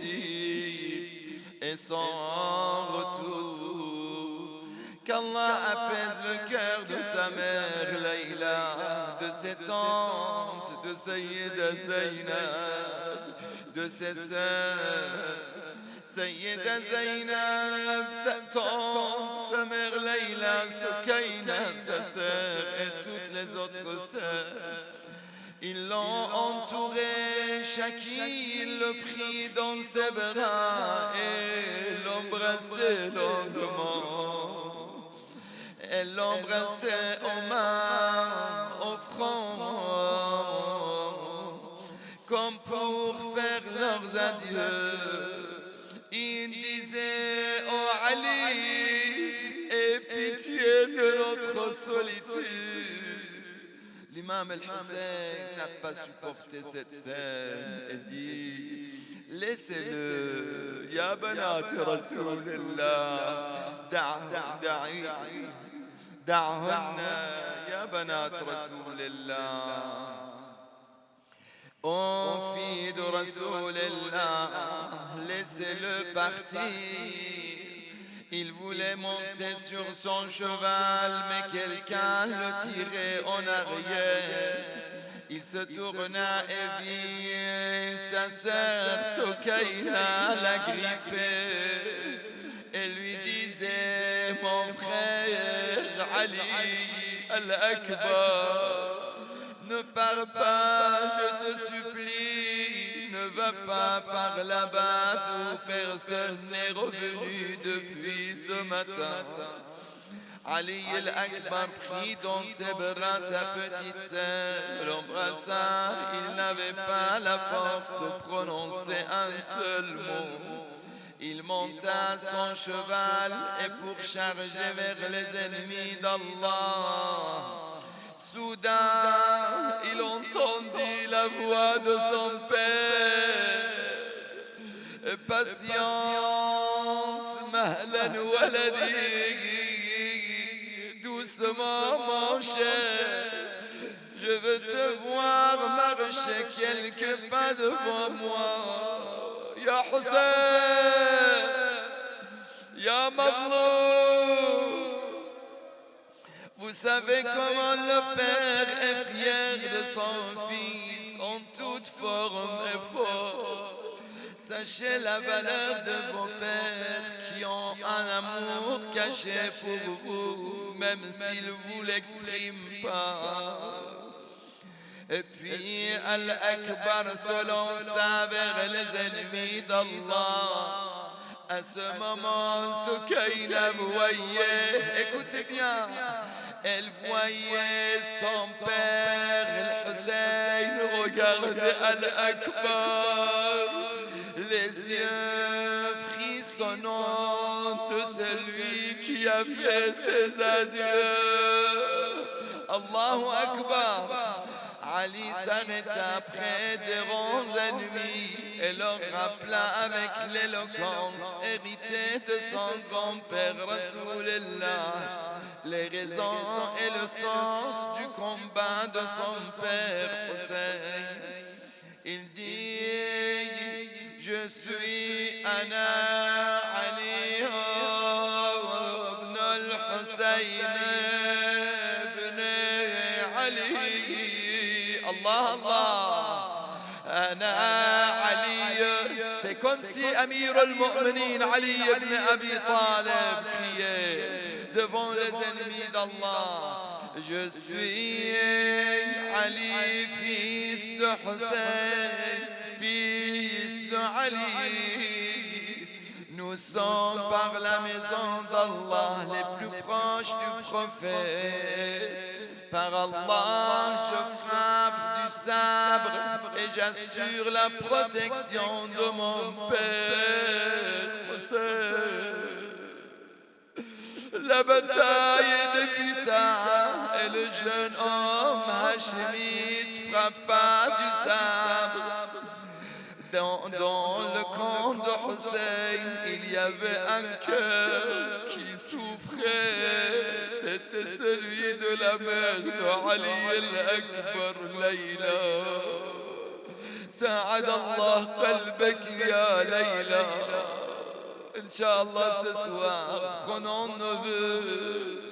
définitifs et sans retour. Qu'Allah apaise le cœur de sa mère Layla, de ses tantes, de Sayyida Zaynab, de ses sœurs. Sayyida Zaynab, sa tante, sa mère Layla, Sukaina, sa sœur et toutes les autres sœurs. Ils l'ont entouré, chacune le prit dans ses bras et l'embrassait longuement. Elle l'embrassait aux mains, au front, comme pour faire leurs adieux. Il disait: Oh Ali, aie pitié de notre solitude. L'imam El-Hussein n'a pas supporté cette scène et dit: Laissez-le, ya banat Rasulillah, da'hunna, ya banat Rasulillah. Ô fille de Rasulillah, laissez-le partir. Il voulait monter sur son cheval, mais quelqu'un le tirait en arrière. il se tourna et vit sa sœur Soukaina l'agrippée et lui disait: mon frère Ali al-Akbar, ne pars pas, je te supplie, ne va pas par là-bas d'où personne n'est revenu depuis ce matin. Ali al-Akbar prit dans ses bras sa petite sœur, l'embrassa, il n'avait pas la force de prononcer un seul mot. Il monta son cheval et pour charger vers les ennemis d'Allah, soudain il entendit la voix de son père: patiente, mahlan waladi, doucement mon cher, je veux te voir marcher quelques pas devant moi. Ya Hussein, Ya Mazloum. Vous savez comment le père est fier de son fils en toute forme et force. Sachez la valeur de vos pères qui ont un amour caché pour vous, même s'ils ne vous l'expriment pas. Et puis Al-Akbar se lança vers les ennemis d'Allah. À ce moment, Soukaina voyait, écoutez bien, elle voyait son père, Al-Hussein, regarder Al-Akbar, les yeux frissonnants de celui qui a fait ses adieux. Allahu Akbar. Ali s'arrêta près des rangs ennemis et leur rappela avec l'éloquence héritée de son grand-père Rasoulillah les raisons et le sens du combat de son père Hussein. Il dit: je suis Ana Ali ibn al-Hussein ibn Ali. Allah, Allah, Ana Ali. C'est comme si Amir al-Mu'minin Ali ibn Abi Talib criait devant les ennemis d'Allah: je suis Ali, fils de Hussein, fils de Ali. Nous sommes par la maison d'Allah les plus proches du prophète. Par Allah, je frappe du sabre et j'assure la protection de mon père. La bataille débuta et le jeune homme hachémite frappa du sabre. Dans le camp de Hussein, il y avait un cœur qui souffrait. C'était celui de la mère de Ali al-Akbar, Layla. Sa'ad Allah qalbak ya Layla. Inch'Allah, ce soir, prenons nos vœux.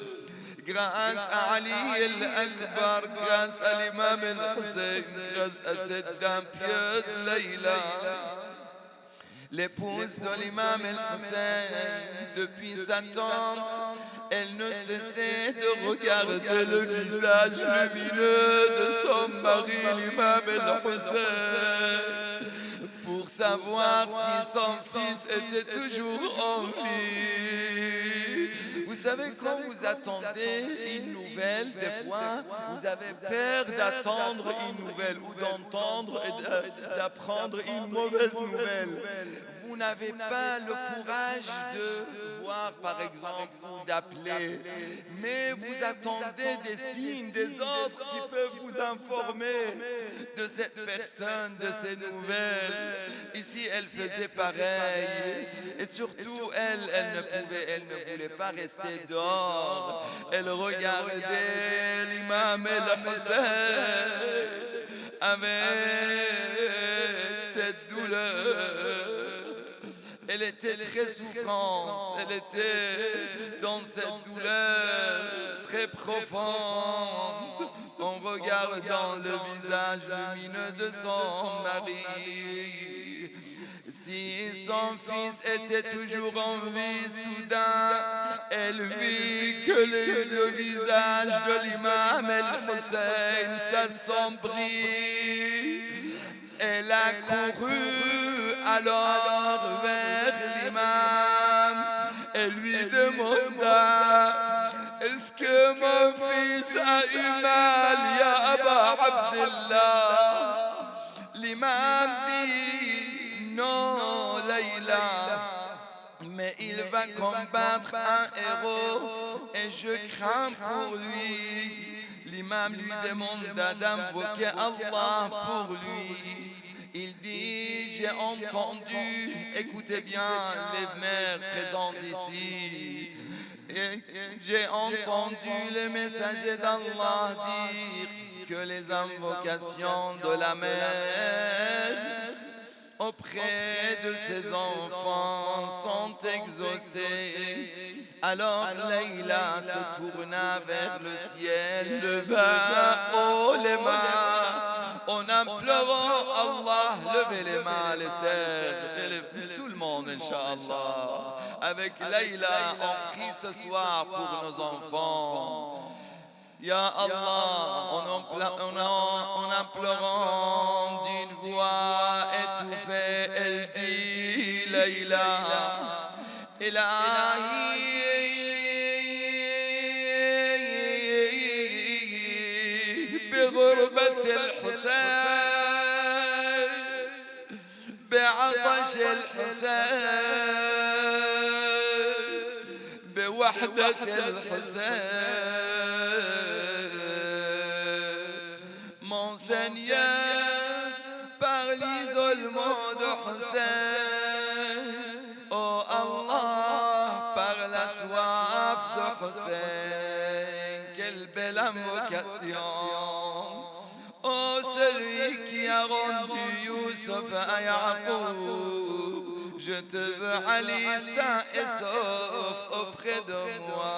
Grâce à Ali al-Akbar, grâce à l'imam al-Hussein, grâce à cette dame pieuse Layla, l'épouse de l'imam al-Hussein. Depuis sa tente, elle ne cessait de regarder le visage lumineux de son mari, l'imam al-Hussein, pour savoir si son fils était toujours en vie. Vous savez, quand vous attendez une nouvelle, des fois, vous avez peur d'attendre une nouvelle ou d'entendre et d'apprendre une mauvaise nouvelle. Vous n'avez pas le courage de voir, par exemple, ou d'appeler, mais vous attendez des signes, des ordres qui peuvent vous informer de cette personne, de ces nouvelles. Ici, elle faisait pareil. Et surtout, elle ne voulait pas rester dehors. Elle regardait l'imam al-Hussein avec cette douleur. Elle était très souffrante, elle était dans cette douleur très profonde. On regarde regardant le visage lumineux de son mari. Si son fils était toujours en vie, soudain, elle vit que le visage de l'imam El-Hussein s'assombrit. Elle a couru alors vers l'imam. Elle lui demanda: est-ce que mon fils a eu mal, ya Aba Abdullah? L'imam dit: non, Layla, mais il va combattre un héros et je crains pour lui. L'imam lui demanda d'invoquer Allah pour lui. Il dit: j'ai entendu, écoutez bien les mères présentes ici, j'ai entendu le messager d'Allah dire que les invocations de la mère auprès de ses enfants sont exaucées. Alors Layla se tourna vers le ciel, leva haut les mains en implorant Allah. Levez les mains, les sœurs, tout le monde, Inch'Allah. Avec Layla, on prie ce soir pour nos enfants. Ya Allah, en implorant d'une voix étouffée, elle dit: Layla, Ilahi, بغربة الحسين، بعطش الحسين، بوحدة الحسين. Mon Seigneur, par l'isolement de Hussein, oh Allah, par la soif de Hussein, quelle belle invocation. Oh, celui qui a rendu Youssef à Yaqub, je te veux Ali sain et sauf auprès de moi.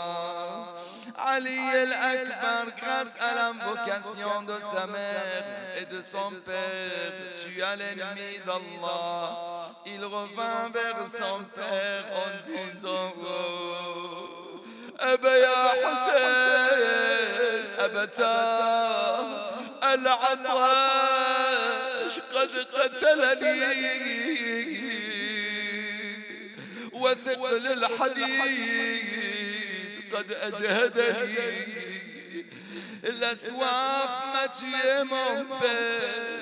Ali el-Akbar, grâce à l'invocation de sa mère et de son père, tua l'ennemi d'Allah. Il revint vers son père en disant: oh, Aba ya Hussein, Abata, العطش قد قتلني وثقل الحديد قد أجهدني. La soif m'a tué mon père.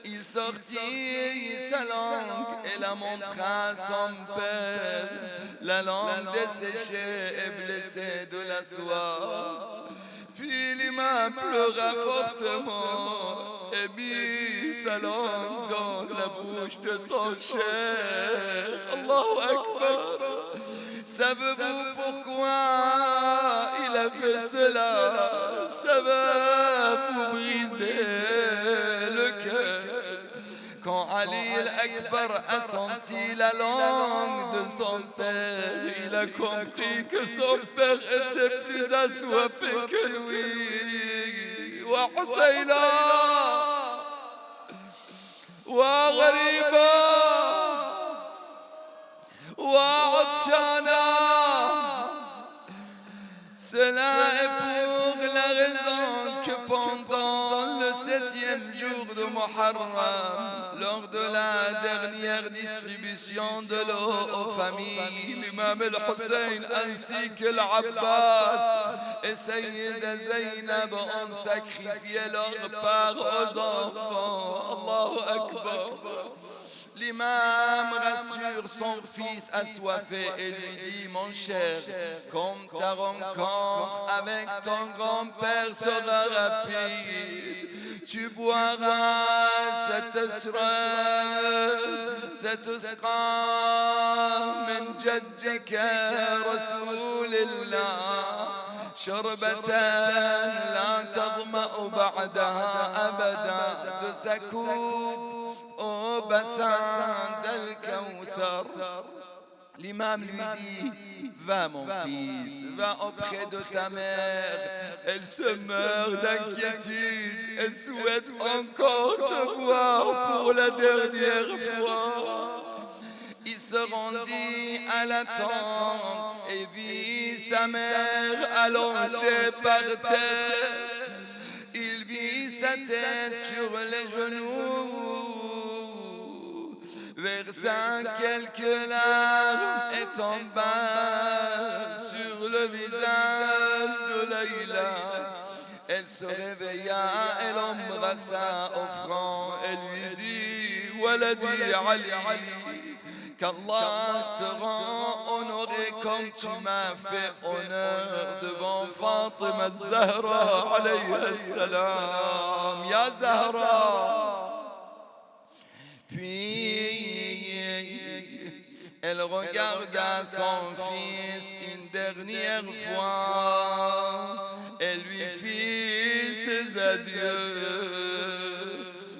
Il sortit sa langue et la montra à son père, la langue desséchée et blessée de la soif. Puis l'imam pleura fortement et mit sa langue dans la bouche de son cher. Allahu Akbar. Savez-vous pourquoi il a fait cela? Ça va vous briser le cœur. Quand Ali el-Akbar a senti la langue de son père, il a compris que son père était plus assoiffé que lui. Wa Husayna, wa Ghariba, wa Atshana. Cela est pour la raison que pendant le 7e jour de Muharram, lors de la dernière distribution de l'eau aux familles, l'imam el-Hussein ainsi que l'Abbas et Sayyida Zaynab ont sacrifié leur part aux enfants. Allahu Akbar. L'imam rassure son fils assoiffé et lui dit: mon cher, comme ta rencontre avec ton grand-père sera rapide, tu boiras cette usra min jaddika Rasulillah, sharbatan la tadma'u ba'daha abada, de sa coupe au bassin d'Al-Kawthar. L'imam lui dit, va mon fils, va auprès de ta mère. Elle se meurt d'inquiétude, elle souhaite encore te voir pour la dernière fois. Il se rendit à la tente et vit sa mère allongée par terre. Il vit sa tête sur les genoux, versa quelques larmes et tomba sur le visage de Laïla. Elle se réveilla, elle embrassa au front et lui dit, Waladi Ali, qu'Allah te rend honoré comme tu m'as fait honneur devant Fatima Zahra alayhi salam. Ya Zahra. Puis elle regarda son fils une dernière fois et lui fit ses adieux.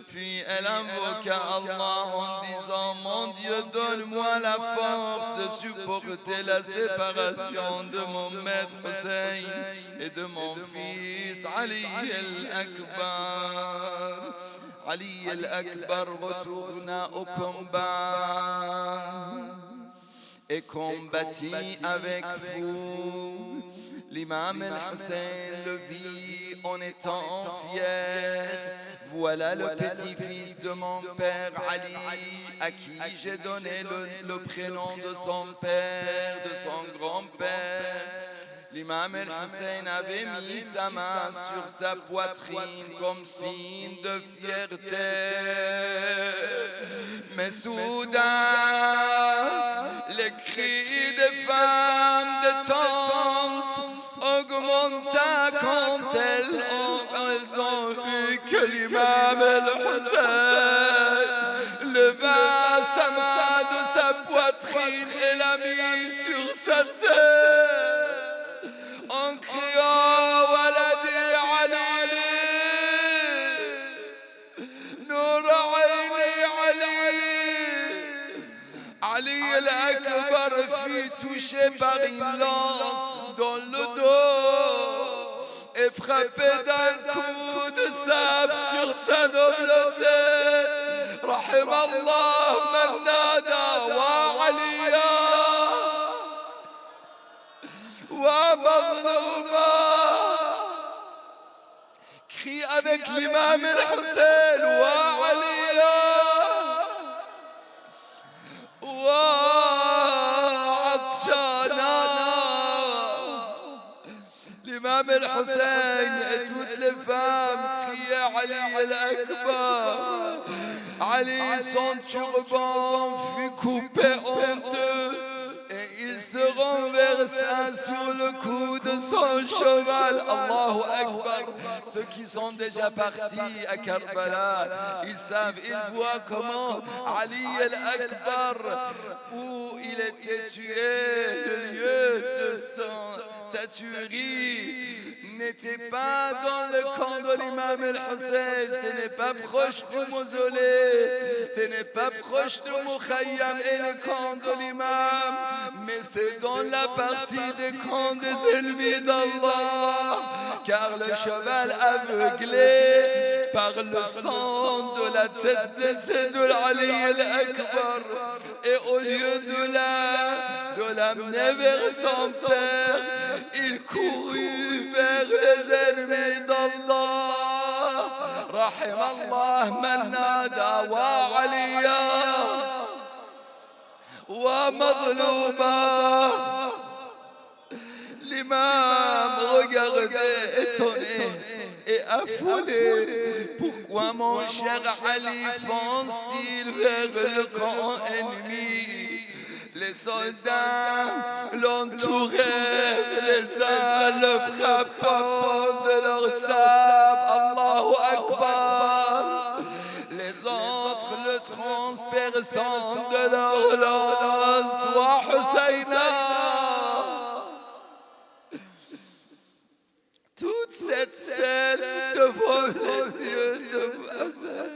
Puis elle invoqua Allah en disant, mon Dieu, donne-moi la force de supporter la séparation de mon maître Hussein et de mon fils Ali el-Akbar. Ali el-Akbar retourna au combat et combattit avec vous. L'imam el-Hussein le vit en étant fier. Voilà le petit-fils de mon père Ali, à qui j'ai donné le prénom de son père, de son grand-père. L'imam el-Hussein avait mis sa main sur sa poitrine comme signe de fierté. Mais soudain, les cris des femmes de tante augmenta quand elles ont vu que l'imam el-Hussein leva sa main de sa poitrine et l'a mis sur sa tête en criant Waladi Ali, Nour Aini Ali. Ali el-Akbar fut touché par une lance dans le dos et frappé d'un coup de sabre sur sa noble tête. Rahim Allah man nada wa aliya wa maghluma. Crie avec l'imam el-Hussein wa aliya wa atshana. L'imam el-Hussein et toutes les femmes criaient Ali el-Akbar. Ali, son turban fut coupé en deux et il se renversa sur le cou de son cheval. Allahu Akbar. Ceux qui sont déjà partis à Karbala, ils savent, ils voient comment Ali el-Akbar, où il était tué, le lieu de sa tuerie n'était pas dans le camp de l'imam el-Hussein, ce n'est pas proche du mausolée, ce n'est pas proche de Mukhayyam et le camp de l'imam, mais c'est dans la partie des camps des ennemis d'Allah, car le cheval aveuglé par le sang de la tête blessée de Ali el-Akbar, et au lieu de l'amener vers son père, il courut vers les ennemis d'Allah. Rahim Allah man nada wa aliya wa madlouma. L'imam regardait étonné et affolé. Pourquoi mon cher Ali fonce-t-il vers le camp ennemi? Les soldats l'entouraient, les uns le frappant de leur sabre, Allahu Akbar, les autres le transperçant de leur lance, wa Husayna. Toute cette scène devant les yeux de Hussein.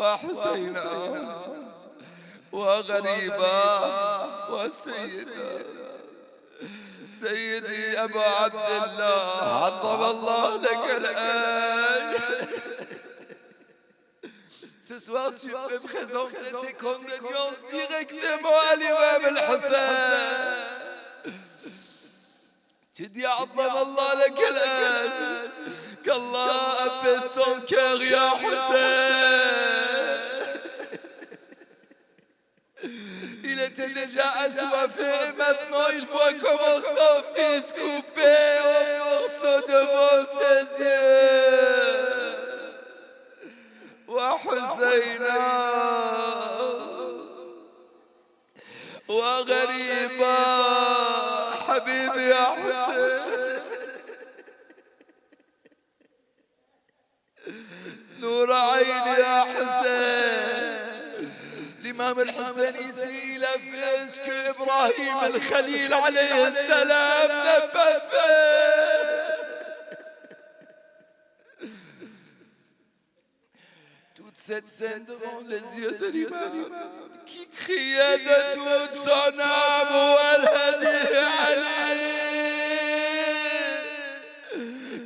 وحسينا وغريبا وسيدا. سيدي أبا عبد الله عظم الله لك الآن. Ce soir, tu peux présenter tes condoléances directement à l'imam al-Hussein. Tu dis عظم الله لك الآن. qu'Allah apaise ton cœur, ya Hussein. Il était déjà assoiffé et maintenant il voit comment son fils coupé en morceaux devant ses yeux. وحسينا وغريبا حبيبي يا حسين. نور عيني يا حسين. الإمام الحسين ici il a fait ce que Ibrahim al-Khalil alayhi salam n'a pas fait. Toute cette scène devant les yeux de l'imam qui criait de toute son âme Waladi Ali,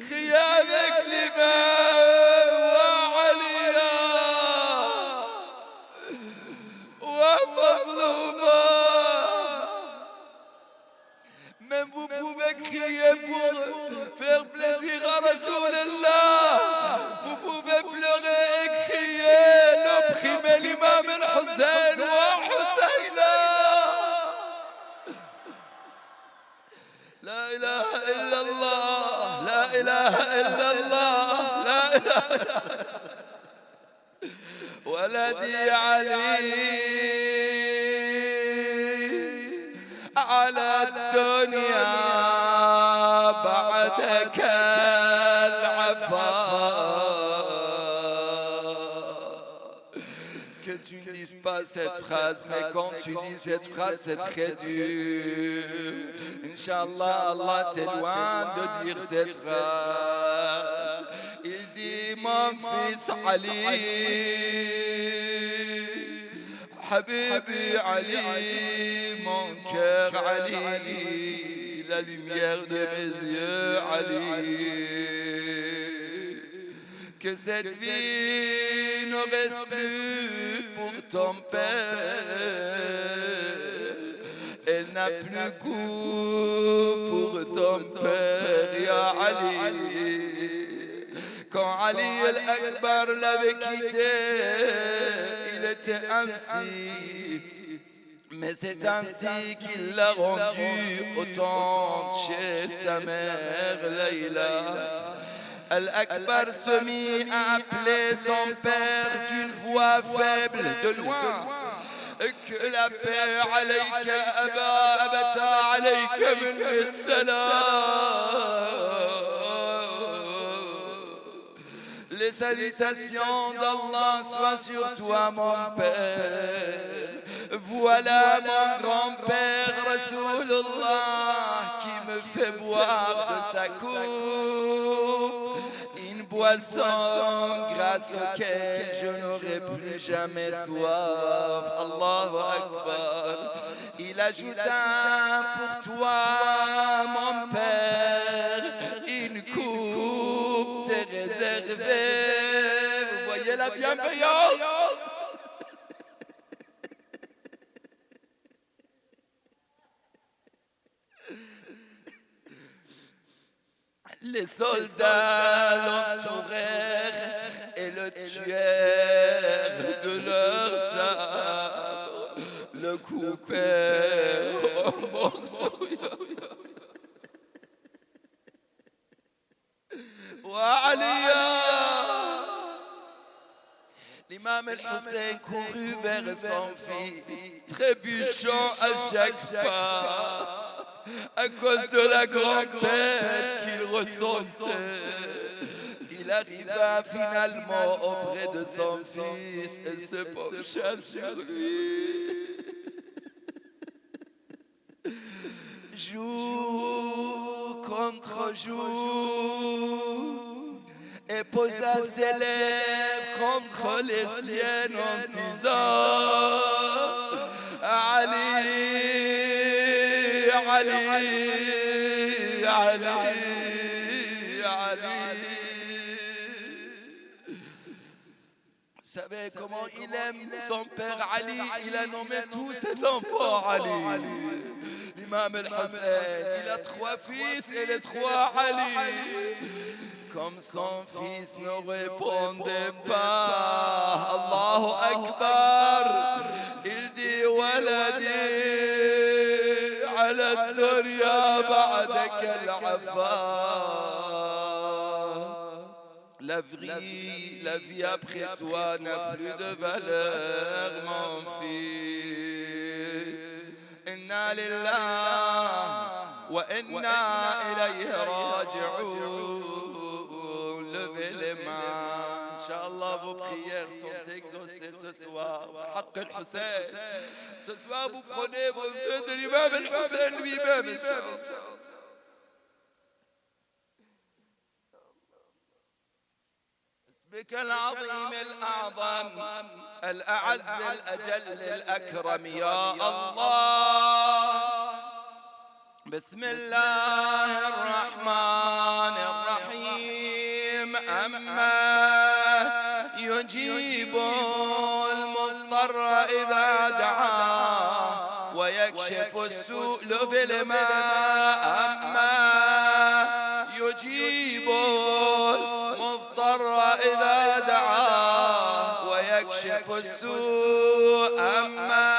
criait avec l'imam Wa Aliya Wa Mazlouma. Même vous pouvez crier pour faire plaisir à Rasulallah. Vous pouvez pleurer et crier l'opprimé l'imam al-Hussein wa Husayna. La ilaha illallah, la ilaha illallah, la ilaha waladi Ali على الدنيا بعدك que tu ne dises pas cette phrase, mais quand tu dis cette phrase, c'est très dur. Inch'Allah, Allah t'éloigne de dire cette phrase. Il dit, mon fils Ali, Habibi Ali, mon cœur Ali, la lumière de mes yeux Ali. Que cette vie ne reste plus pour ton père. Elle n'a plus goût pour ton père, ya Ali. Quand Ali al-Akbar l'avait quitté, il était ainsi. Mais c'est ainsi qu'il l'a rendu au temple chez sa mère Layla. Al-Akbar se mit à appeler son père d'une voix faible de loin. Que la paix alayka aba abata alayka min salam. Les salutations d'Allah soient sur toi mon père. Voilà mon grand-père Rasulullah qui me fait boire de sa coupe une boisson grâce auquel je n'aurai plus jamais soif. Allahu Akbar. Il ajouta pour toi mon père une coupe t'est réservée. Vous voyez la bienveillance. Les soldats l'entourèrent et le tuèrent de leurs sabres, le coupèrent en morceaux. Wa Aliya. L'imam al-Hussein courut vers son fils, trébuchant à chaque pas, à cause de la grande peine qu'il ressentait. Il arriva finalement auprès de son fils et se pencha sur lui. Jour contre jour, et posa ses lèvres contre les siennes en disant Ali, Ali, Ali, Ali. Vous savez comment il aime son père Ali? Il a nommé tous ses enfants Ali. L'imam al-Hussein, il a 3 fils et les 3 Ali. Comme son fils ne répondait pas, Allahu Akbar, il dit Waladi ala dunya ba'daka al-afa. La vie après toi n'a plus de valeur, mon fils. Inna lillahi wa inna ilayhi raji'un. Levez les mains. Inch'Allah, vos prières sont exaucées ce soir. Haqq al-Hussein. Ce soir, vous prenez vos vœux de l'imam al-Hussein lui-même. بك العظيم الأعظم الأعز الأجل الأكرم يا الله. بسم الله الرحمن الرحيم. أما يجيب المضطر إذا دعاه ويكشف السوء بالماء. أما يجيب إذا دعاه ويكشف السوء. أما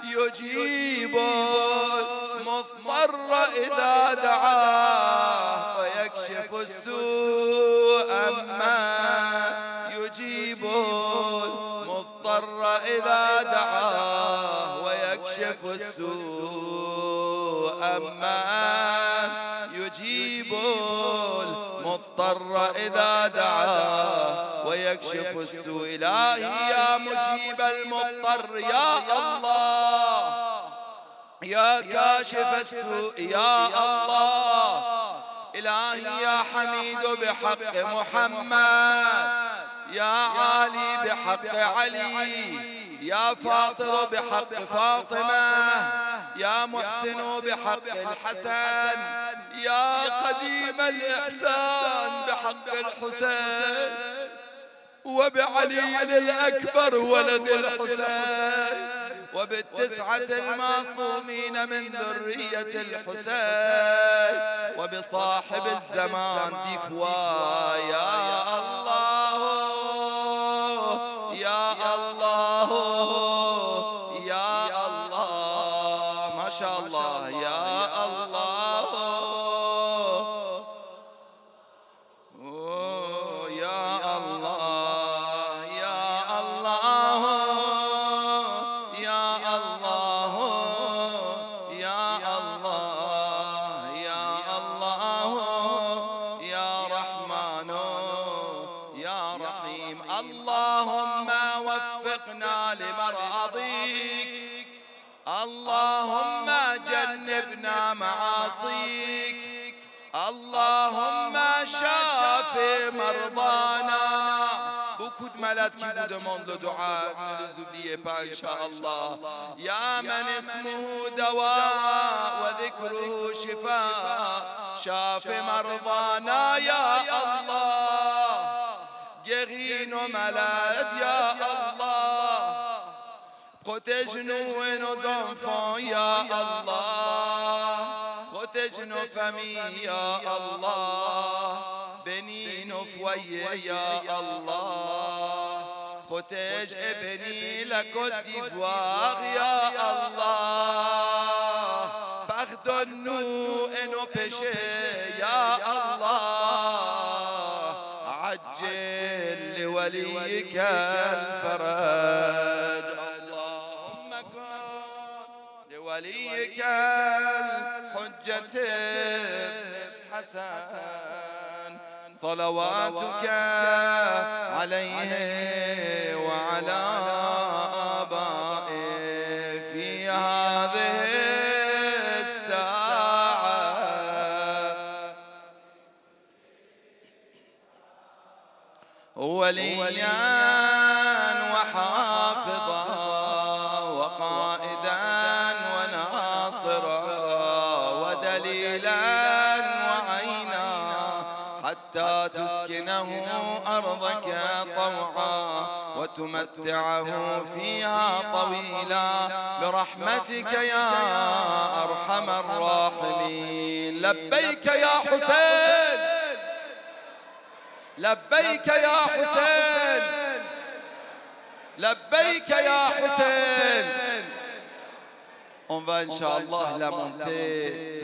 يجيب المضطر إذا دعاه ويكشف السوء. أما يجيب المضطر إذا دعاه ويكشف السوء. أما يجيب المضطر إذا دعاه ويكشف السوء. إلهي يا مجيب المضطر يا الله، يا كاشف السوء يا الله. إلهي يا حميد بحق محمد، يا عالي بحق علي، يا فاطر بحق فاطمة، يا محسن بحق الحسن، يا قديم الإحسان بحق الحسين، وبعلي الأكبر ولد الحسين، وبالتسعة المعصومين من ذرية الحسين، وبصاحب الزمان دفوا. يا الله يا الله يا الله، ما شاء الله يا الله يا الله يا الله يا الله يا الله يا الله يا رحمن يا رحيم. اللهم وفقنا لمرضيك، اللهم جنبنا معاصيك، اللهم شاف مرضانا. Beaucoup de malades qui vous demandent le dua, ne les oubliez pas, Inch'Allah. Ya man ismuhu dawa wa dhikruhu shifa, shafi mardana ya Allah. Guéris nos malades ya Allah. Protège-nous et nos enfants ya Allah. Protège nos familles ya Allah. Bénis nos foyers ya Allah. Protège et bénis la Côte d'Ivoire ya Allah. Pardonne-nous et nos péchés ya Allah. عجل لوليك الفرج. اللهم كن لوليك الحجة الحسن صلواتك عليه وعلى آبائه في هذه الساعة. وليا وحافظا وقائدا وناصرا ودليلا وعينا حتى تسكنه أرضك طوعا وتمتعه فيها طويلا برحمتك يا أرحم الراحمين. لبيك يا حسين، لبيك يا حسين، لبيك يا حسين. On va Inch'Allah la monter.